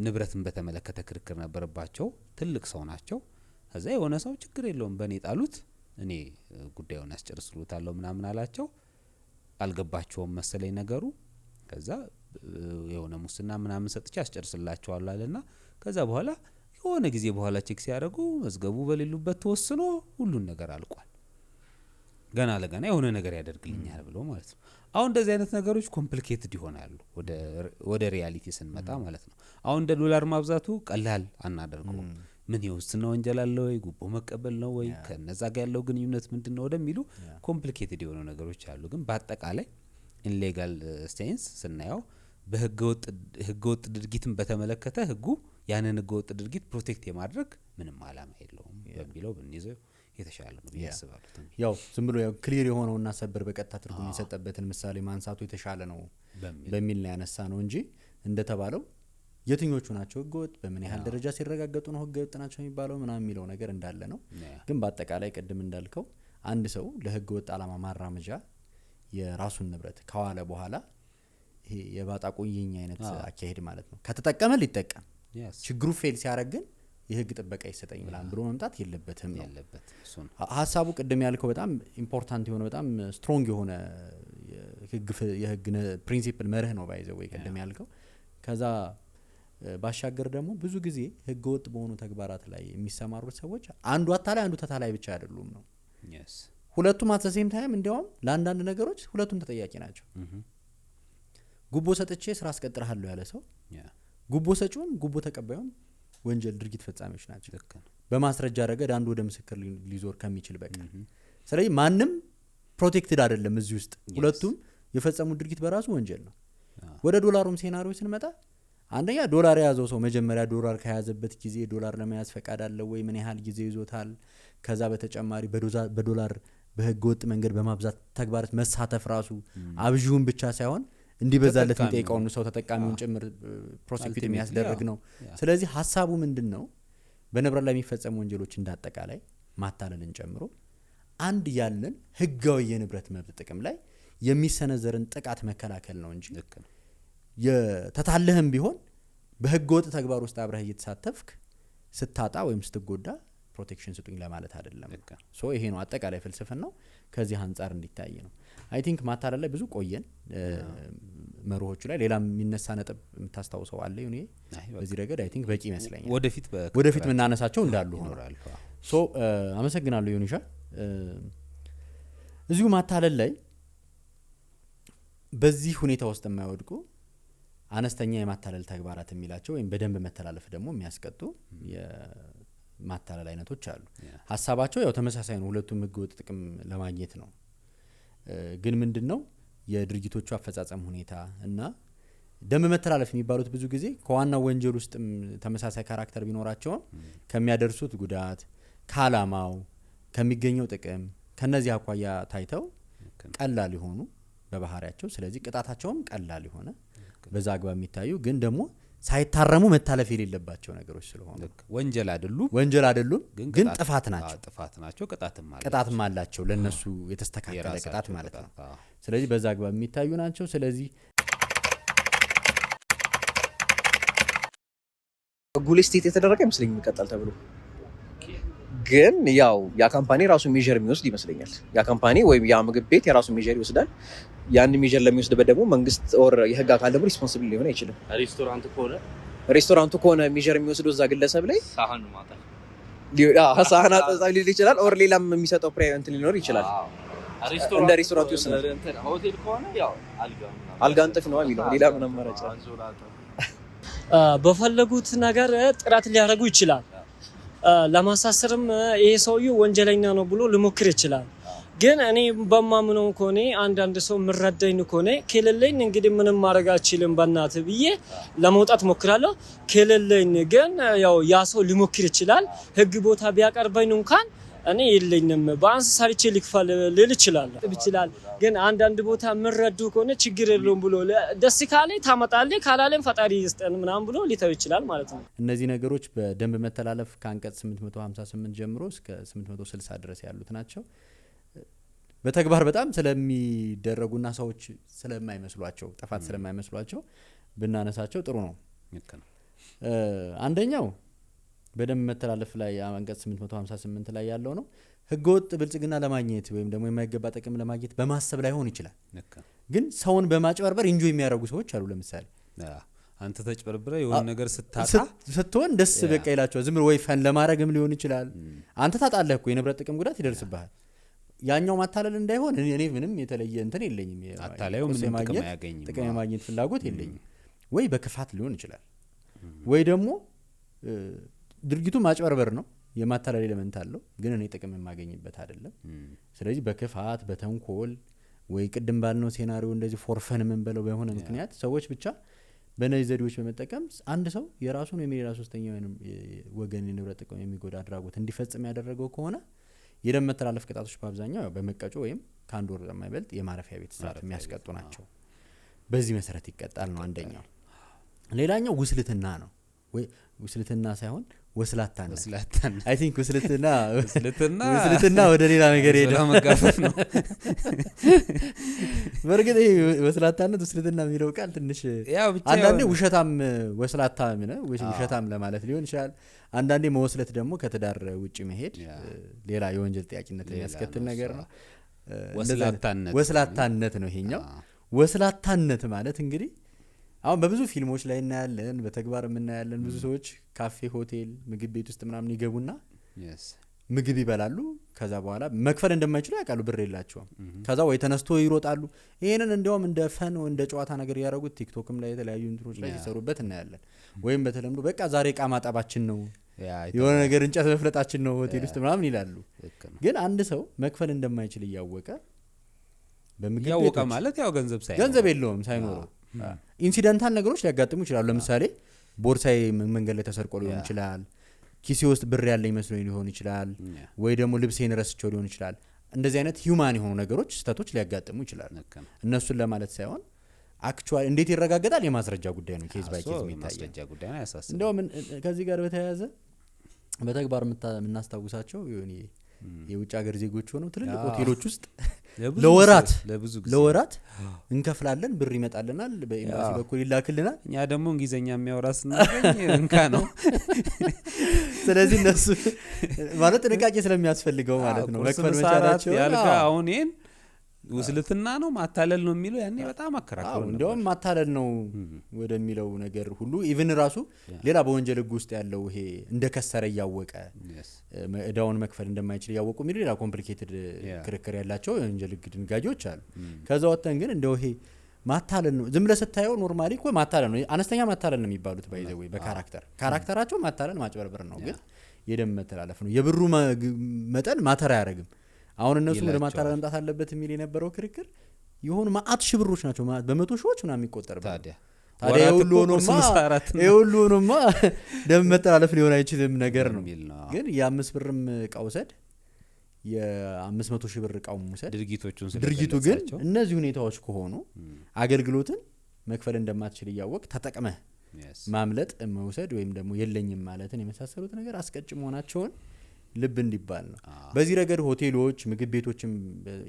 ንብረትን በተመለከተ ክርክር ነበረባቸው። ትልቅ ሰው ናቸው። ከዛ የሆነ ሰው ችግር የለውም በእኔ ጣሉት እኔ ጉዳዩን አስጨርስሉታለሁ ምናምን አላቸው። አልገባቸውም መሰለኝ ነገሩ። ከዛ የሆነ ሙስና ምናምን ሰጥቼ አስጨርስላቸዋለሁ አለና ከዛ በኋላ የሆነ ጊዜ በኋላ ቼክ ሲያደርጉ መዝገቡ በሌሉበት ተወስኖ ሁሉን ነገር አልቋል። ገና ለገና የሆነ ነገር ያደርግልኛል ብሎ ማለት ነው። አሁን እንደዚህ አይነት ነገሮች ኮምፕሊኬትድ ይሆናሉ ወደ ሪያሊቲ ስንመጣ ማለት ነው። አሁን እንደ ዶላር ማብዛቱ ቀላል አናደርገው። ምን የውስጥና ወንጀል አለ ወይ ጉቦ መቀበል ነው ወይ ከነዛ ጋር ያለው ግንኙነት ምንድነው ወደሚሉ ኮምፕሊኬትድ የሆኑ ነገሮች አሉ። ግን በአጠቃላይ ኢንሌጋል ስቴንስ ስናየው በህገወጥ ድርጊትን በተመለከተ ህጉ ያንን ህገወጥ ድርጊት ፕሮቴክት የማድረግ ምንም አላማ የለውም በሚለው ብንይዘው የተሻለ ነው ያስባሉት። ያው ዝም ብሎ ያው ክሊር የሆነውና ሰበር በቀጥታ ትርጉም የሰጠበትን ምሳሌ ማንሳቱ የተሻለ ነው በሚል ነው ያነሳ ነው እንጂ እንደተባለው የትኞቹ ናቸው ህገወጥ በምን ያህል ደረጃ ሲረጋገጡ ነው ህገወጥ ናቸው የሚባለው ምናምን የሚለው ነገር እንዳለ ነው። ግን በአጠቃላይ ቅድም እንዳልከው አንድ ሰው ለህገወጥ አላማ ማራመጃ የራሱን ንብረት ከዋለ በኋላ ይሄ የባጣ ቆየኝ አይነት አካሄድ ማለት ነው ከተጠቀመ ሊጠቀም ችግሩ ፌል ሲያደርግ ግን የህግ ጥበቃ ይሰጠኝ ብሎ መምጣት የለበትም ነው ሀሳቡ። ቅድም ያልከው በጣም ኢምፖርታንት የሆነ በጣም ስትሮንግ የሆነ የህግ ፕሪንሲፕል መርህ ነው ባይዘው ወይ ቅድም ያልከው። ከዛ ባሻገር ደግሞ ብዙ ጊዜ ህገወጥ በሆኑ ተግባራት ላይ የሚሰማሩት ሰዎች አንዱ አታላይ አንዱ ተታላይ ብቻ አይደሉም ነው። ሁለቱም አት ዘ ሴም ታይም እንዲያውም ለአንዳንድ ነገሮች ሁለቱም ተጠያቂ ናቸው። ጉቦ ሰጥቼ ስራ አስቀጥራለሁ ያለ ሰው ጉቦ ሰጪውም ጉቦ ተቀባዩም ወንጀል ድርጊት ፈጻሚዎች ናቸው በማስረጃ ረገድ አንዱ ወደ ምስክር ሊዞር ከሚችል በቀር። ስለዚህ ማንም ፕሮቴክትድ አይደለም እዚህ ውስጥ ሁለቱም የፈጸሙት ድርጊት በራሱ ወንጀል ነው። ወደ ዶላሩም ሴናሪዮ ስንመጣ አንደኛ ዶላር የያዘው ሰው መጀመሪያ ዶላር ከያዘበት ጊዜ ዶላር ለመያዝ ፈቃድ አለው ወይ ምን ያህል ጊዜ ይዞታል። ከዛ በተጨማሪ በዶላር በህገወጥ መንገድ በማብዛት ተግባራት መሳተፍ ራሱ አብዥውን ብቻ ሳይሆን እንዲበዛለት የሚጠይቀውን ሰው ተጠቃሚውን ጭምር ፕሮሲኪዩት የሚያስደርግ ነው። ስለዚህ ሀሳቡ ምንድነው በንብረት ላይ የሚፈጸሙ ወንጀሎች እንዳጠቃላይ ማታለልን ጨምሮ አንድ ያለን ህጋዊ የንብረት መብት ጥቅም ላይ የሚሰነዘርን ጥቃት መከላከል ነው እንጂ የተታለህም ቢሆን በህገወጥ ተግባር ውስጥ አብረህ እየተሳተፍክ ስታጣ ወይም ስትጎዳ ፕሮቴክሽን ስጡኝ ለማለት አይደለም። ሶ ይሄ ነው አጠቃላይ ፍልስፍናው ከዚህ አንፃር እንዲታይ ነው። አይ ቲንክ ማታለል ላይ ብዙ ቆየን መርሆቹ ላይ ሌላም የሚነሳ ነጥብ የምታስታውሰው አለ ይሁን በዚህ ረገድ አይ ቲንክ በቂ ይመስለኛል። ወደፊት ምናነሳቸው እንዳሉ ሆኖራል። ሶ አመሰግናለሁ ዮኒሻ። እዚሁ ማታለል ላይ በዚህ ሁኔታ ውስጥ የማይወድቁ አነስተኛ የማታለል ተግባራት የሚላቸው ወይም በደንብ መተላለፍ ደግሞ የሚያስቀጡ የማታለል አይነቶች አሉ። ሀሳባቸው ያው ተመሳሳይ ነው። ሁለቱም ህገወጥ ጥቅም ለማግኘት ነው። ግን ምንድነው የድርጊቶቹ አፈጻጸም ሁኔታ እና ደንብ መተላለፍ የሚባሉት ብዙ ጊዜ ከዋናው ወንጀል ውስጥ ተመሳሳይ ካራክተር ቢኖራቸው ከሚያደርሱት ጉዳት ከአላማው ከሚገኘው ጥቅም ከነዚህ አኳያ ታይተው ቀላል ይሆኑ በባህሪያቸው። ስለዚህ ቅጣታቸውም ቀላል ይሆነ በዛ አግባብ የሚታዩ ግን ደግሞ ሳይታረሙ መታለፍ የሌለባቸው ነገሮች ስለሆኑ ወንጀል አይደሉም ግን ጥፋት ናቸው ቅጣትም አላቸው ለነሱ የተስተካከለ ቅጣት ማለት ነው። ስለዚህ በዛ አግባብ የሚታዩ ናቸው። ስለዚህ ጉል ስቴት የተደረገ ይመስለኝ የሚቀጣል ተብሎ ግን ያው ያ ካምፓኒ ራሱ ሜጀር የሚወስድ ይመስለኛል። ያ ካምፓኒ ወይም ያ ምግብ ቤት የራሱ ሜጀር ይወስዳል። ያን ሜጀር ለሚወስድበት ደግሞ መንግስት ኦር የህግ አካል ደግሞ ሪስፖንሲብል ሊሆን አይችልም። ሬስቶራንቱ ከሆነ ሜጀር የሚወስደው እዛ ግለሰብ ላይ ሳህን አጠጣ ሊል ይችላል። ኦር ሌላም የሚሰጠው ፕራይቬንት ሊኖር ይችላል። እንደ ሬስቶራንቱ ይወስናል። ሆቴል ከሆነ ያው አልጋ አንጥፍ ነው የሚለው ሌላ ምንም ማረጫ በፈለጉት ነገር ጥራት ሊያደርጉ ይችላል። ለማሳሰርም ይሄ ሰውዬው ወንጀለኛ ነው ብሎ ሊሞክር ይችላል። ግን እኔ በማምነው ከሆነ አንዳንድ ሰው ምረዳኝ ከሆነ ከሌለኝ እንግዲህ ምንም ማድረግ አልችልም በእናት ብዬ ለመውጣት ሞክራለሁ። ከሌለኝ ግን ያው ያ ሰው ሊሞክር ይችላል። ህግ ቦታ ቢያቀርበኝ እንኳን እኔ የለኝም በአንስ ሰርቼ ልክፈል ልል ይችላል። ግን አንዳንድ ቦታ የምንረዱ ከሆነ ችግር የለውም ብሎ ደስ ካለኝ ታመጣለህ ካላለኝ ፈጣሪ ይስጠን ምናምን ብሎ ሊተው ይችላል ማለት ነው። እነዚህ ነገሮች በደንብ መተላለፍ ከአንቀጽ 858 ጀምሮ እስከ 860 ድረስ ያሉት ናቸው። በተግባር በጣም ስለሚደረጉና ሰዎች ስለማይመስሏቸው ጥፋት ስለማይመስሏቸው ብናነሳቸው ጥሩ ነው። አንደኛው በደንብ መተላለፍ ላይ አንቀጽ 858 ላይ ያለው ነው። ህገወጥ ብልጽግና ለማግኘት ወይም ደግሞ የማይገባ ጥቅም ለማግኘት በማሰብ ላይ ሆን ይችላል። ግን ሰውን በማጭበርበር ኢንጆይ የሚያደርጉ ሰዎች አሉ። ለምሳሌ አንተ ተጭበርብረ የሆነ ነገር ስትሆን ደስ በቃ ይላቸዋል። ዝም ብሎ ወይ ፈን ለማድረግም ሊሆን ይችላል። አንተ ታጣለህ እኮ የንብረት ጥቅም ጉዳት ይደርስብሃል። ያኛው ማታለል እንዳይሆን እኔ ምንም የተለየ እንትን የለኝም። አታላዩ ምንም ጥቅም የማግኘት ፍላጎት የለኝም። ወይ በክፋት ሊሆን ይችላል ወይ ደግሞ ድርጊቱ ማጭበርበር ነው። የማታለል ኤሌመንት አለው ግን እኔ ጥቅም የማገኝበት አይደለም። ስለዚህ በክፋት በተንኮል ወይ ቅድም ባልነው ሴናሪዮ እንደዚህ ፎርፈን ምን በለው በሆነ ምክንያት ሰዎች ብቻ በነዚህ ዘዴዎች በመጠቀም አንድ ሰው የራሱን ወይም የሌላ ሶስተኛ ወገን የንብረት ጥቅም የሚጎዳ አድራጎት እንዲፈጽም ያደረገው ከሆነ የደም መተላለፍ ቅጣቶች በአብዛኛው በመቀጮ ወይም ከአንድ ወር የማይበልጥ የማረፊያ ቤት እስራት የሚያስቀጡ ናቸው። በዚህ መሰረት ይቀጣል ነው አንደኛው። ሌላኛው ውስልትና ነው። ወይ ውስልትና ሳይሆን ወስላታነት አይ ቲንክ ውስልትና ወደ ሌላ ነገር መጋፈፍ ነው። በርግጥ ወስላታነት ውስልትና የሚለው ቃል ትንሽ አንዳንዴ ውሸታም ወስላታ ነው ውሸታም ለማለት ሊሆን ይችላል። አንዳንዴ መወስለት ደግሞ ከትዳር ውጪ መሄድ ሌላ የወንጀል ጥያቄነት የሚያስከትል ነገር ነው። ወስላታነት ነው ይሄኛው። ወስላታነት ማለት እንግዲህ አሁን በብዙ ፊልሞች ላይ እናያለን፣ በተግባር እናያለን። ብዙ ሰዎች ካፌ፣ ሆቴል፣ ምግብ ቤት ውስጥ ምናምን ይገቡና ምግብ ይበላሉ። ከዛ በኋላ መክፈል እንደማይችሉ ያውቃሉ፣ ብር የላቸውም። ከዛ ወይ ተነስቶ ይሮጣሉ። ይሄንን እንደውም እንደ ፈን እንደ ጨዋታ ነገር ያደረጉት ቲክቶክም ላይ የተለያዩ እንትኖች ላይ ሲሰሩበት እናያለን። ወይም በተለምዶ በቃ ዛሬ ዕቃ ማጠባችን ነው የሆነ ነገር እንጨት መፍለጣችን ነው ሆቴል ውስጥ ምናምን ይላሉ። ግን አንድ ሰው መክፈል እንደማይችል እያወቀ በምግብ ያወቀ ማለት ያው ገንዘብ የለውም ሳይኖረው ኢንሲደንታል ነገሮች ሊያጋጥሙ ይችላሉ። ለምሳሌ ቦርሳዬ መንገድ ላይ ተሰርቆ ሊሆን ይችላል፣ ኪሴ ውስጥ ብር ያለኝ መስሎኝ ሊሆን ይችላል፣ ወይ ደግሞ ልብሴን ረስቼው ሊሆን ይችላል። እንደዚህ አይነት ሂዩማን የሆኑ ነገሮች ስህተቶች ሊያጋጥሙ ይችላል። እነሱን ለማለት ሳይሆን አክቹዋሊ እንዴት ይረጋገጣል የማስረጃ ጉዳይ ነው። ኬዝ ባይ ኬዝ የሚታየው እንደውም ከዚህ ጋር በተያያዘ በተግባር የምናስታውሳቸው የውጭ ሀገር ዜጎች ሆነው ትልልቅ ሆቴሎች ውስጥ ለወራት እንከፍላለን፣ ብር ይመጣልናል፣ በኤምባሲ በኩል ይላክልናል። እኛ ደግሞ እንግሊዘኛ የሚያወራ ስናገኝ እንካ ነው። ስለዚህ እነሱ ማለት ጥንቃቄ ስለሚያስፈልገው ማለት ነው መክፈል መቻላቸው ያልካ አሁን ይሄን ውስልትና ነው ማታለል ነው የሚለው ያኔ በጣም አከራከሩ። እንደውም ማታለል ነው ወደሚለው ነገር ሁሉ ኢቭን ራሱ ሌላ በወንጀል ህግ ውስጥ ያለው ይሄ እንደከሰረ ያወቀ እዳውን መክፈል እንደማይችል ያወቁ የሚሉ ሌላ ኮምፕሊኬትድ ክርክር ያላቸው የወንጀል ህግ ድንጋጌዎች አሉ። ከዛ ወጥተን ግን እንደው ይሄ ማታለል ነው ዝም ብለህ ስታየው ኖርማሊ እኮ ማታለል ነው፣ አነስተኛ ማታለል ነው የሚባሉት ባይዘው ወይ በካራክተራቸው ማታለል ማጭበርበር ነው። ግን የደም መተላለፍ ነው። የብሩ መጠን ማተር አያደርግም። አሁን እነሱ ወደ ማታለል መምጣት አለበት የሚል የነበረው ክርክር የሆኑ ማአት ሺህ ብሮች ናቸው፣ በመቶ ሺዎች ምናምን የሚቆጠር ታዲያ የሁሉ ሆኖማ ደም መተላለፍ ሊሆን አይችልም ነገር ነው። ግን የ5 ብርም እቃ ውሰድ የ500 ሺህ ብር እቃው ውሰድ ድርጊቱ ግን እነዚህ ሁኔታዎች ከሆኑ አገልግሎትን መክፈል እንደማትችል እያወቅ ተጠቅመህ ማምለጥ መውሰድ ወይም ደግሞ የለኝም ማለትን የመሳሰሉት ነገር አስቀጭ መሆናቸውን ልብ እንዲባል ነው። በዚህ ረገድ ሆቴሎች፣ ምግብ ቤቶችም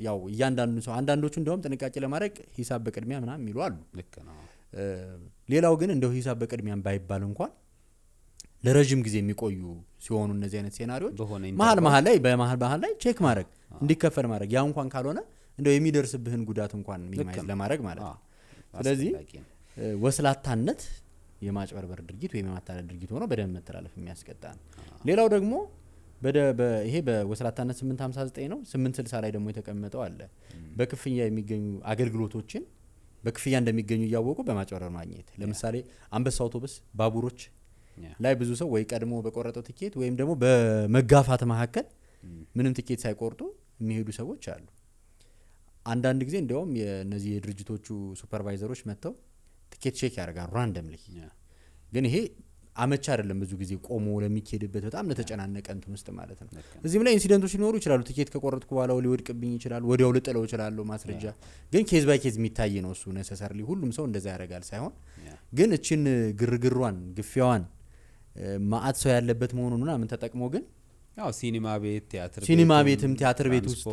ያው እያንዳንዱ ሰው አንዳንዶቹ እንደውም ጥንቃቄ ለማድረግ ሂሳብ በቅድሚያ ምናምን የሚሉ አሉ። ሌላው ግን እንደው ሂሳብ በቅድሚያም ባይባል እንኳን ለረጅም ጊዜ የሚቆዩ ሲሆኑ እነዚህ አይነት ሴናሪዎች መሀል ላይ ቼክ ማድረግ እንዲከፈል ማድረግ ያ እንኳን ካልሆነ እንደው የሚደርስብህን ጉዳት እንኳን ሚኒማይዝ ለማድረግ ማለት ነው። ስለዚህ ወስላታነት የማጭበርበር ድርጊት ወይም የማታለል ድርጊት ሆኖ በደም መተላለፍ የሚያስቀጣ ነው። ሌላው ደግሞ ይሄ በወስላታነት 859 ነው። 860 ላይ ደግሞ የተቀመጠው አለ በክፍያ የሚገኙ አገልግሎቶችን በክፍያ እንደሚገኙ እያወቁ በማጭበርበር ማግኘት። ለምሳሌ አንበሳ አውቶቡስ፣ ባቡሮች ላይ ብዙ ሰው ወይ ቀድሞ በቆረጠው ቲኬት ወይም ደግሞ በመጋፋት መካከል ምንም ቲኬት ሳይቆርጡ የሚሄዱ ሰዎች አሉ። አንዳንድ ጊዜ እንደውም የነዚህ የድርጅቶቹ ሱፐርቫይዘሮች መጥተው ቲኬት ቼክ ያደርጋሉ ራንደምሊ። ግን ይሄ አመቻ አይደለም ብዙ ጊዜ ቆሞ ለሚኬድበት በጣም ለተጨናነቀ እንትን ውስጥ ማለት ነው። እዚህም ላይ ኢንሲደንቶች ሊኖሩ ይችላሉ። ቲኬት ከቆረጥኩ በኋላ ሊወድቅብኝ ይችላል፣ ወዲያው ልጥለው እችላለሁ ማስረጃ። ግን ኬዝ ባይ ኬዝ የሚታይ ነው እሱ ነሰሰርሊ ሁሉም ሰው እንደዛ ያደርጋል ሳይሆን ግን እችን ግርግሯን ግፊያዋን ማአት ሰው ያለበት መሆኑን ምናምን ተጠቅሞ ግን ያው ሲኒማ ቤትም ቲያትር ቤት ውስጥ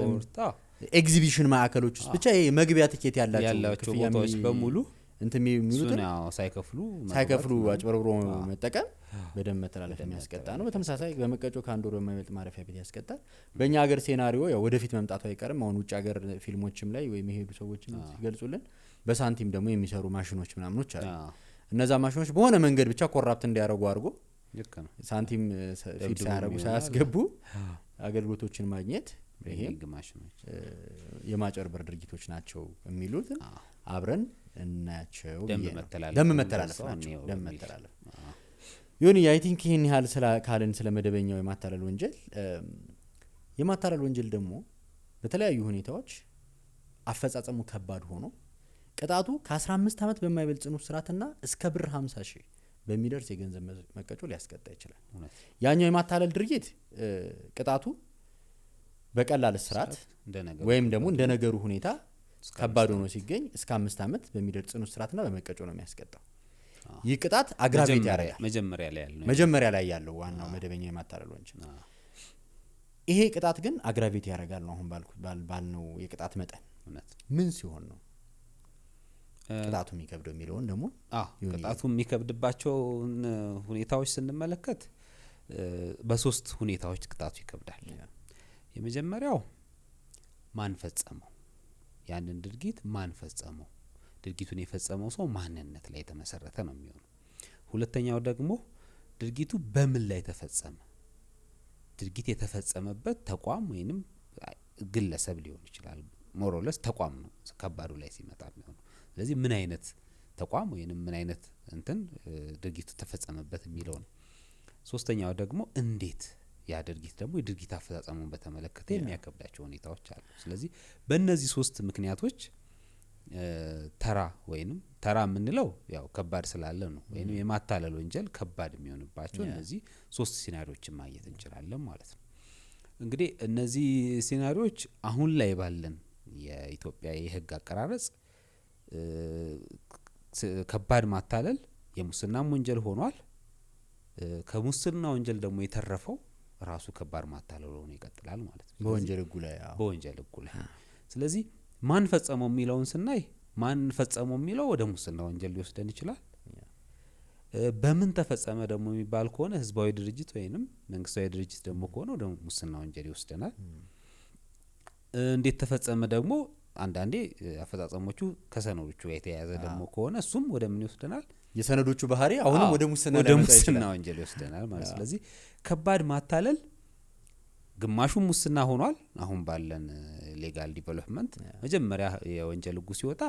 ኤግዚቢሽን ማዕከሎች ውስጥ ብቻ ይሄ መግቢያ ቲኬት ያላቸው ቦታዎች በሙሉ እንትን የሚሉት ሳይከፍሉ አጭበርብሮ መጠቀም በደንብ መተላለፍ የሚያስቀጣ ነው። በተመሳሳይ በመቀጮ ከአንድ ወር በማይበልጥ ማረፊያ ቤት ያስቀጣል። በእኛ ሀገር ሴናሪዮ ያው ወደፊት መምጣቱ አይቀርም። አሁን ውጭ ሀገር ፊልሞችም ላይ ወይም የሄዱ ሰዎችም ሲገልጹልን በሳንቲም ደግሞ የሚሰሩ ማሽኖች ምናምኖች አሉ። እነዛ ማሽኖች በሆነ መንገድ ብቻ ኮራፕት እንዲያደርጉ አድርጎ ሳንቲም ፊድ ሳያደርጉ ሳያስገቡ አገልግሎቶችን ማግኘት ይሄ የማጭበርበር ድርጊቶች ናቸው የሚሉት አብረን እናያቸው። ደም መተላለፍ ናቸው። ደም መተላለፍ ይሁን አይ ቲንክ ይሄን ያህል ካልን ስለ መደበኛው የማታለል ወንጀል። የማታለል ወንጀል ደግሞ በተለያዩ ሁኔታዎች አፈጻጸሙ ከባድ ሆኖ ቅጣቱ ከ15 ዓመት በማይበልጥ ጽኑ እስራትና እስከ ብር 50 ሺህ በሚደርስ የገንዘብ መቀጮ ሊያስቀጣ ይችላል። ያኛው የማታለል ድርጊት ቅጣቱ በቀላል እስራት ወይም ደግሞ እንደ ነገሩ ሁኔታ ከባድ ሆኖ ሲገኝ እስከ 5 ዓመት በሚደርስ ጽኑ እስራትና በመቀጮ ነው የሚያስቀጣው። ይህ ቅጣት አግራቬት ያደርጋል። መጀመሪያ ላይ ያለው ዋናው መደበኛ የማታለል ወንጀል ይሄ ቅጣት ግን አግራቬት ያደርጋል ነው። አሁን ባልነው የቅጣት መጠን ምን ሲሆን ነው ቅጣቱ የሚከብደው የሚለውን ደግሞ ቅጣቱ የሚከብድባቸው ሁኔታዎች ስንመለከት በሶስት ሁኔታዎች ቅጣቱ ይከብዳል። የመጀመሪያው ማን ፈጸመው፣ ያንን ድርጊት ማን ፈጸመው፣ ድርጊቱን የፈጸመው ሰው ማንነት ላይ የተመሰረተ ነው የሚሆነው። ሁለተኛው ደግሞ ድርጊቱ በምን ላይ ተፈጸመ፣ ድርጊት የተፈጸመበት ተቋም ወይንም ግለሰብ ሊሆን ይችላል። ሞሮለስ ተቋም ነው ከባዱ ላይ ሲመጣ የሚሆነው። ስለዚህ ምን አይነት ተቋም ወይንም ምን አይነት እንትን ድርጊቱ ተፈጸመበት የሚለው ነው። ሶስተኛው ደግሞ እንዴት ያ ድርጊት ደግሞ የድርጊት አፈጻጸሙን በተመለከተ የሚያከብዳቸው ሁኔታዎች አሉ። ስለዚህ በእነዚህ ሶስት ምክንያቶች ተራ የምንለው ያው ከባድ ስላለ ነው ወይንም የማታለል ወንጀል ከባድ የሚሆንባቸው እነዚህ ሶስት ሲናሪዎችን ማየት እንችላለን ማለት ነው። እንግዲህ እነዚህ ሲናሪዎች አሁን ላይ ባለን የኢትዮጵያ የህግ አቀራረጽ ከባድ ማታለል የሙስናም ወንጀል ሆኗል። ከሙስና ወንጀል ደግሞ የተረፈው ራሱ ከባድ ማታለል ሆኖ ይቀጥላል ማለት ነው በወንጀል ህጉ ላይ። ስለዚህ ማን ፈጸመው የሚለውን ስናይ ማን ፈጸመው የሚለው ወደ ሙስና ወንጀል ሊወስደን ይችላል። በምን ተፈጸመ ደግሞ የሚባል ከሆነ ህዝባዊ ድርጅት ወይንም መንግስታዊ ድርጅት ደግሞ ከሆነ ወደ ሙስና ወንጀል ይወስደናል። እንዴት ተፈጸመ ደግሞ አንዳንዴ አፈጻጸሞቹ ከሰነዶቹ ጋር የተያያዘ ደግሞ ከሆነ እሱም ወደ ምን ይወስደናል? የሰነዶቹ ባህሪ አሁንም ወደ ሙስና ወንጀል ይወስደናል ማለት። ስለዚህ ከባድ ማታለል ግማሹ ሙስና ሆኗል። አሁን ባለን ሌጋል ዲቨሎፕመንት መጀመሪያ የወንጀል ህጉ ሲወጣ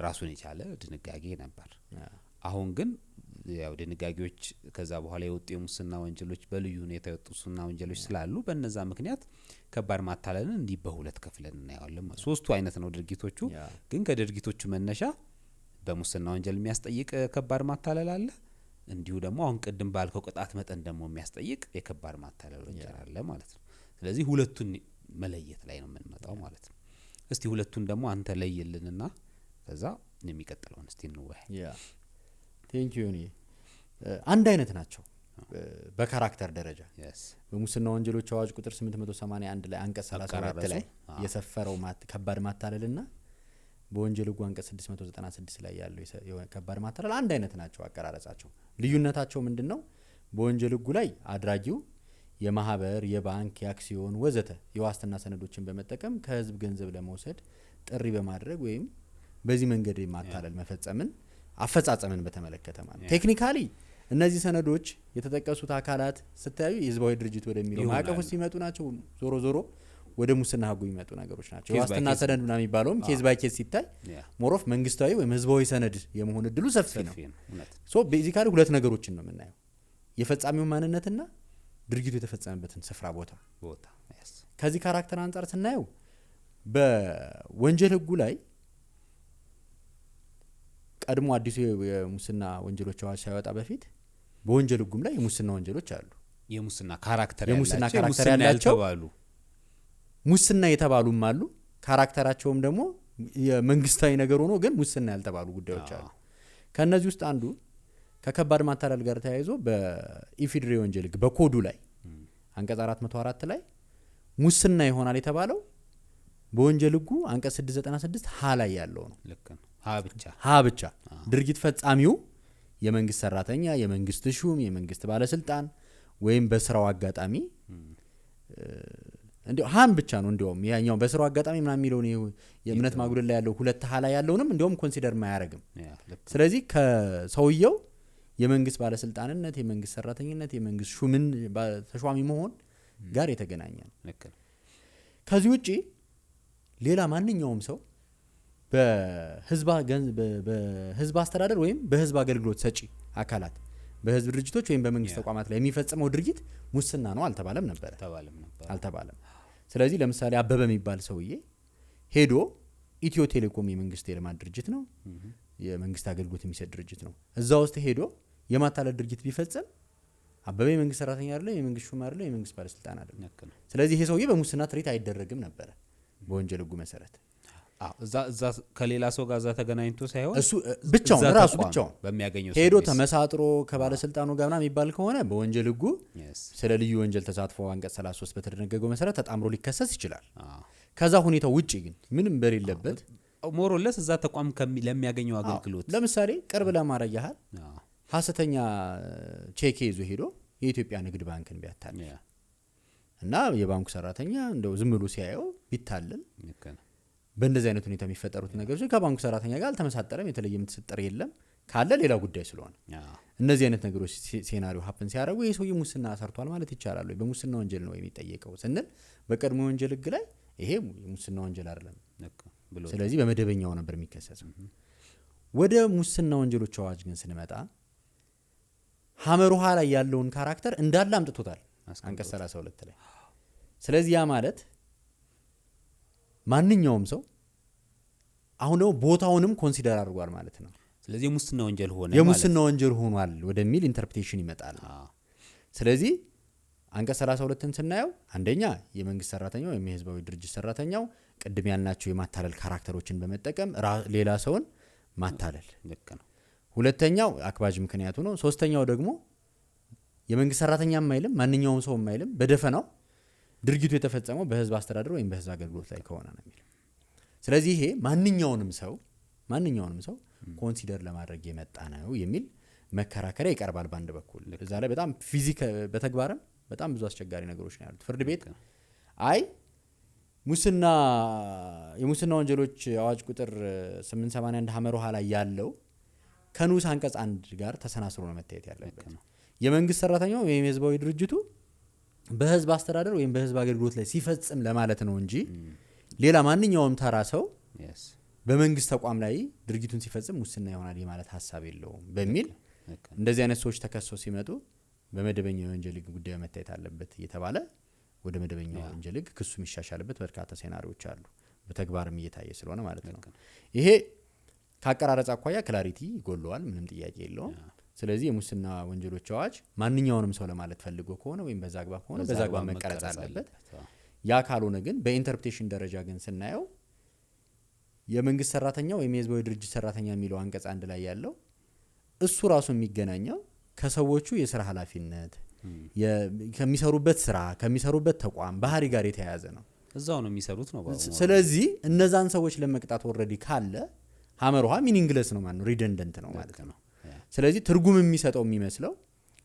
ራሱን የቻለ ድንጋጌ ነበር። አሁን ግን ያው ድንጋጌዎች ከዛ በኋላ የወጡ የሙስና ወንጀሎች በልዩ ሁኔታ የወጡ ሙስና ወንጀሎች ስላሉ በእነዛ ምክንያት ከባድ ማታለልን እንዲህ በሁለት ከፍለን እናየዋለን። ሶስቱ አይነት ነው ድርጊቶቹ። ግን ከድርጊቶቹ መነሻ በሙስና ወንጀል የሚያስጠይቅ ከባድ ማታለል አለ። እንዲሁ ደግሞ አሁን ቅድም ባልከው ቅጣት መጠን ደግሞ የሚያስጠይቅ የከባድ ማታለል ወንጀል አለ ማለት ነው። ስለዚህ ሁለቱን መለየት ላይ ነው የምንመጣው ማለት ነው። እስቲ ሁለቱን ደግሞ አንተ ለይልንና ከዛ የሚቀጥለውን እስቲ እንወያይ። ቴንክ ዩ። አንድ አይነት ናቸው በካራክተር ደረጃ። በሙስና ወንጀሎች አዋጅ ቁጥር 881 ላይ አንቀጽ 34 ላይ የሰፈረው ከባድ ማታለልና በወንጀል ህጉ አንቀጽ 696 ላይ ያለው ከባድ ማታለል አንድ አይነት ናቸው አቀራረጻቸው። ልዩነታቸው ምንድነው? በወንጀል ህጉ ላይ አድራጊው የማህበር፣ የባንክ፣ የአክሲዮን ወዘተ የዋስትና ሰነዶችን በመጠቀም ከህዝብ ገንዘብ ለመውሰድ ጥሪ በማድረግ ወይም በዚህ መንገድ ማታለል መፈጸምን አፈጻጸምን በተመለከተ ማለት ቴክኒካሊ እነዚህ ሰነዶች የተጠቀሱት አካላት ስታዩ የህዝባዊ ድርጅት ወደሚለው ማዕቀፍ ውስጥ ይመጡ ናቸው። ዞሮ ዞሮ ወደ ሙስና ህጉ ይመጡ ነገሮች ናቸው። ዋስትና ሰነድ ምናምን የሚባለውም ኬዝ ባይ ኬዝ ሲታይ ሞሮፍ መንግስታዊ ወይም ህዝባዊ ሰነድ የመሆን እድሉ ሰፊ ነው። ሶ ቤዚካሊ ሁለት ነገሮችን ነው የምናየው፣ የፈጻሚው ማንነትና ድርጊቱ የተፈጸመበትን ስፍራ ቦታ። ከዚህ ካራክተር አንጻር ስናየው በወንጀል ህጉ ላይ ቀድሞ አዲሱ የሙስና ወንጀሎች አዋጅ ሳይወጣ በፊት በወንጀል ህጉም ላይ የሙስና ወንጀሎች አሉ። የሙስና ካራክተር ያላቸው ሙስና የተባሉም አሉ። ካራክተራቸውም ደግሞ የመንግስታዊ ነገር ሆኖ ግን ሙስና ያልተባሉ ጉዳዮች አሉ። ከነዚህ ውስጥ አንዱ ከከባድ ማታለል ጋር ተያይዞ በኢፌዴሪ ወንጀል ህግ በኮዱ ላይ አንቀጽ 404 ላይ ሙስና ይሆናል የተባለው በወንጀል ህጉ አንቀጽ 696 ሀ ላይ ያለው ነው። ልክ ነው። ሀ ብቻ ድርጊት ፈጻሚው የመንግስት ሰራተኛ፣ የመንግስት ሹም፣ የመንግስት ባለስልጣን ወይም በስራው አጋጣሚ እንዴው ሀን ብቻ ነው። እንደውም ያኛው በስራው አጋጣሚ ምናምን የሚለው ነው የእምነት ማጉደል ላይ ያለው ሁለት ሀ ላይ ያለውንም እንደውም ኮንሲደር ማያረግም። ስለዚህ ከሰውየው የመንግስት ባለስልጣንነት፣ የመንግስት ሰራተኝነት፣ የመንግስት ሹምን ተሿሚ መሆን ጋር የተገናኘ ነው። ከዚህ ውጪ ሌላ ማንኛውም ሰው በህዝብ አስተዳደር ወይም በህዝብ አገልግሎት ሰጪ አካላት በህዝብ ድርጅቶች ወይም በመንግስት ተቋማት ላይ የሚፈጽመው ድርጊት ሙስና ነው አልተባለም ነበር። ስለዚህ ለምሳሌ አበበ የሚባል ሰውዬ ሄዶ ኢትዮ ቴሌኮም የመንግስት የልማት ድርጅት ነው፣ የመንግስት አገልግሎት የሚሰጥ ድርጅት ነው። እዛ ውስጥ ሄዶ የማታለል ድርጊት ቢፈጽም አበበ የመንግስት ሰራተኛ አይደለም፣ የመንግስት ሹም አይደለም፣ የመንግስት ባለስልጣን አይደለም። ስለዚህ ይሄ ሰውዬ በሙስና ትሪት አይደረግም ነበር በወንጀል ህጉ መሰረት። እዛ ከሌላ ሰው ጋር እዛ ተገናኝቶ ሳይሆን እሱ ብቻውን ራሱ ብቻውን በሚያገኘው ሄዶ ተመሳጥሮ ከባለስልጣኑ ጋር ምናምን የሚባል ከሆነ በወንጀል ህጉ ስለ ልዩ ወንጀል ተሳትፎ አንቀጽ 33 በተደነገገው መሰረት ተጣምሮ ሊከሰስ ይችላል። ከዛ ሁኔታው ውጪ ግን ምንም በሌለበት ሞሮለስ እዛ ተቋም ለሚያገኘው አገልግሎት ለምሳሌ ቅርብ ለማድረግ ያህል ሐሰተኛ ቼክ ይዞ ሄዶ የኢትዮጵያ ንግድ ባንክን ቢያታል እና የባንኩ ሰራተኛ እንደው ዝም ብሎ ሲያየው ቢታለል በእንደዚህ አይነት ሁኔታ የሚፈጠሩት ነገሮች ከባንኩ ሰራተኛ ጋር አልተመሳጠረም፣ የተለየ የምትሰጠር የለም ካለ ሌላ ጉዳይ ስለሆነ እነዚህ አይነት ነገሮች ሴናሪዮ ሀፕን ሲያደርጉ ይሄ ሰውዬ ሙስና ሰርቷል ማለት ይቻላል ወይ? በሙስና ወንጀል ነው የሚጠየቀው ስንል በቀድሞ ወንጀል ህግ ላይ ይሄ ሙስና ወንጀል አይደለም፣ ስለዚህ በመደበኛው ነበር የሚከሰሰው። ወደ ሙስና ወንጀሎች አዋጅ ግን ስንመጣ ሐመር ውሃ ላይ ያለውን ካራክተር እንዳለ አምጥቶታል አንቀጽ 32 ላይ። ስለዚህ ያ ማለት ማንኛውም ሰው አሁን ነው ቦታውንም ኮንሲደር አድርጓል ማለት ነው። ስለዚህ የሙስና ወንጀል ሆኗል ወደሚል ኢንተርፕሬቴሽን ይመጣል። ስለዚህ አንቀጽ 32ን ስናየው አንደኛ የመንግስት ሰራተኛው ወይም የህዝባዊ ድርጅት ሰራተኛው ቅድም ያልናቸው የማታለል ካራክተሮችን በመጠቀም ሌላ ሰውን ማታለል ልክ ነው። ሁለተኛው አክባጅ ምክንያቱ ነው። ሶስተኛው ደግሞ የመንግስት ሰራተኛ ማይልም ማንኛውም ሰው ማይልም በደፈናው ድርጊቱ የተፈጸመው በህዝብ አስተዳደር ወይም በህዝብ አገልግሎት ላይ ከሆነ ነው የሚለው። ስለዚህ ይሄ ማንኛውንም ሰው ኮንሲደር ለማድረግ የመጣ ነው የሚል መከራከሪያ ይቀርባል በአንድ በኩል። እዛ ላይ በጣም በተግባርም በጣም ብዙ አስቸጋሪ ነገሮች ነው ያሉት። ፍርድ ቤት የሙስና ወንጀሎች አዋጅ ቁጥር 881 ሐመር ውሃ ላይ ያለው ከንዑስ አንቀጽ 1 ጋር ተሰናስሮ ነው መታየት ያለበት። የመንግስት ሰራተኛው ወይም የህዝባዊ ድርጅቱ በህዝብ አስተዳደር ወይም በህዝብ አገልግሎት ላይ ሲፈጽም ለማለት ነው እንጂ ሌላ ማንኛውም ተራ ሰው በመንግስት ተቋም ላይ ድርጊቱን ሲፈጽም ሙስና ይሆናል የማለት ሐሳብ የለውም በሚል እንደዚህ አይነት ሰዎች ተከሰው ሲመጡ በመደበኛው የወንጀል ህግ ጉዳዩ መታየት አለበት እየተባለ ወደ መደበኛው ወንጀል ህግ ክሱ የሚሻሻልበት በርካታ ሴናሪዎች አሉ። በተግባርም እየታየ ስለሆነ ማለት ነው። ይሄ ከአቀራረጽ አኳያ ክላሪቲ ይጎለዋል፣ ምንም ጥያቄ የለውም። ስለዚህ የሙስና ወንጀሎች አዋጅ ማንኛውንም ሰው ለማለት ፈልጎ ከሆነ ወይም በዛ አግባብ ከሆነ በዛ አግባብ መቀረጽ አለበት። ያ ካልሆነ ግን በኢንተርፕሬቴሽን ደረጃ ግን ስናየው የመንግስት ሰራተኛ ወይም የህዝባዊ ድርጅት ሰራተኛ የሚለው አንቀጽ 1 ላይ ያለው እሱ ራሱ የሚገናኘው ከሰዎቹ የስራ ኃላፊነት ከሚሰሩበት ስራ ከሚሰሩበት ተቋም ባህሪ ጋር የተያያዘ ነው። እዛው ነው የሚሰሩት ነው። ስለዚህ እነዛን ሰዎች ለመቅጣት ኦልሬዲ ካለ ሐመር ውሃ ሚኒንግለስ ነው ማለት ነው፣ ሪደንደንት ነው ማለት ነው። ስለዚህ ትርጉም የሚሰጠው የሚመስለው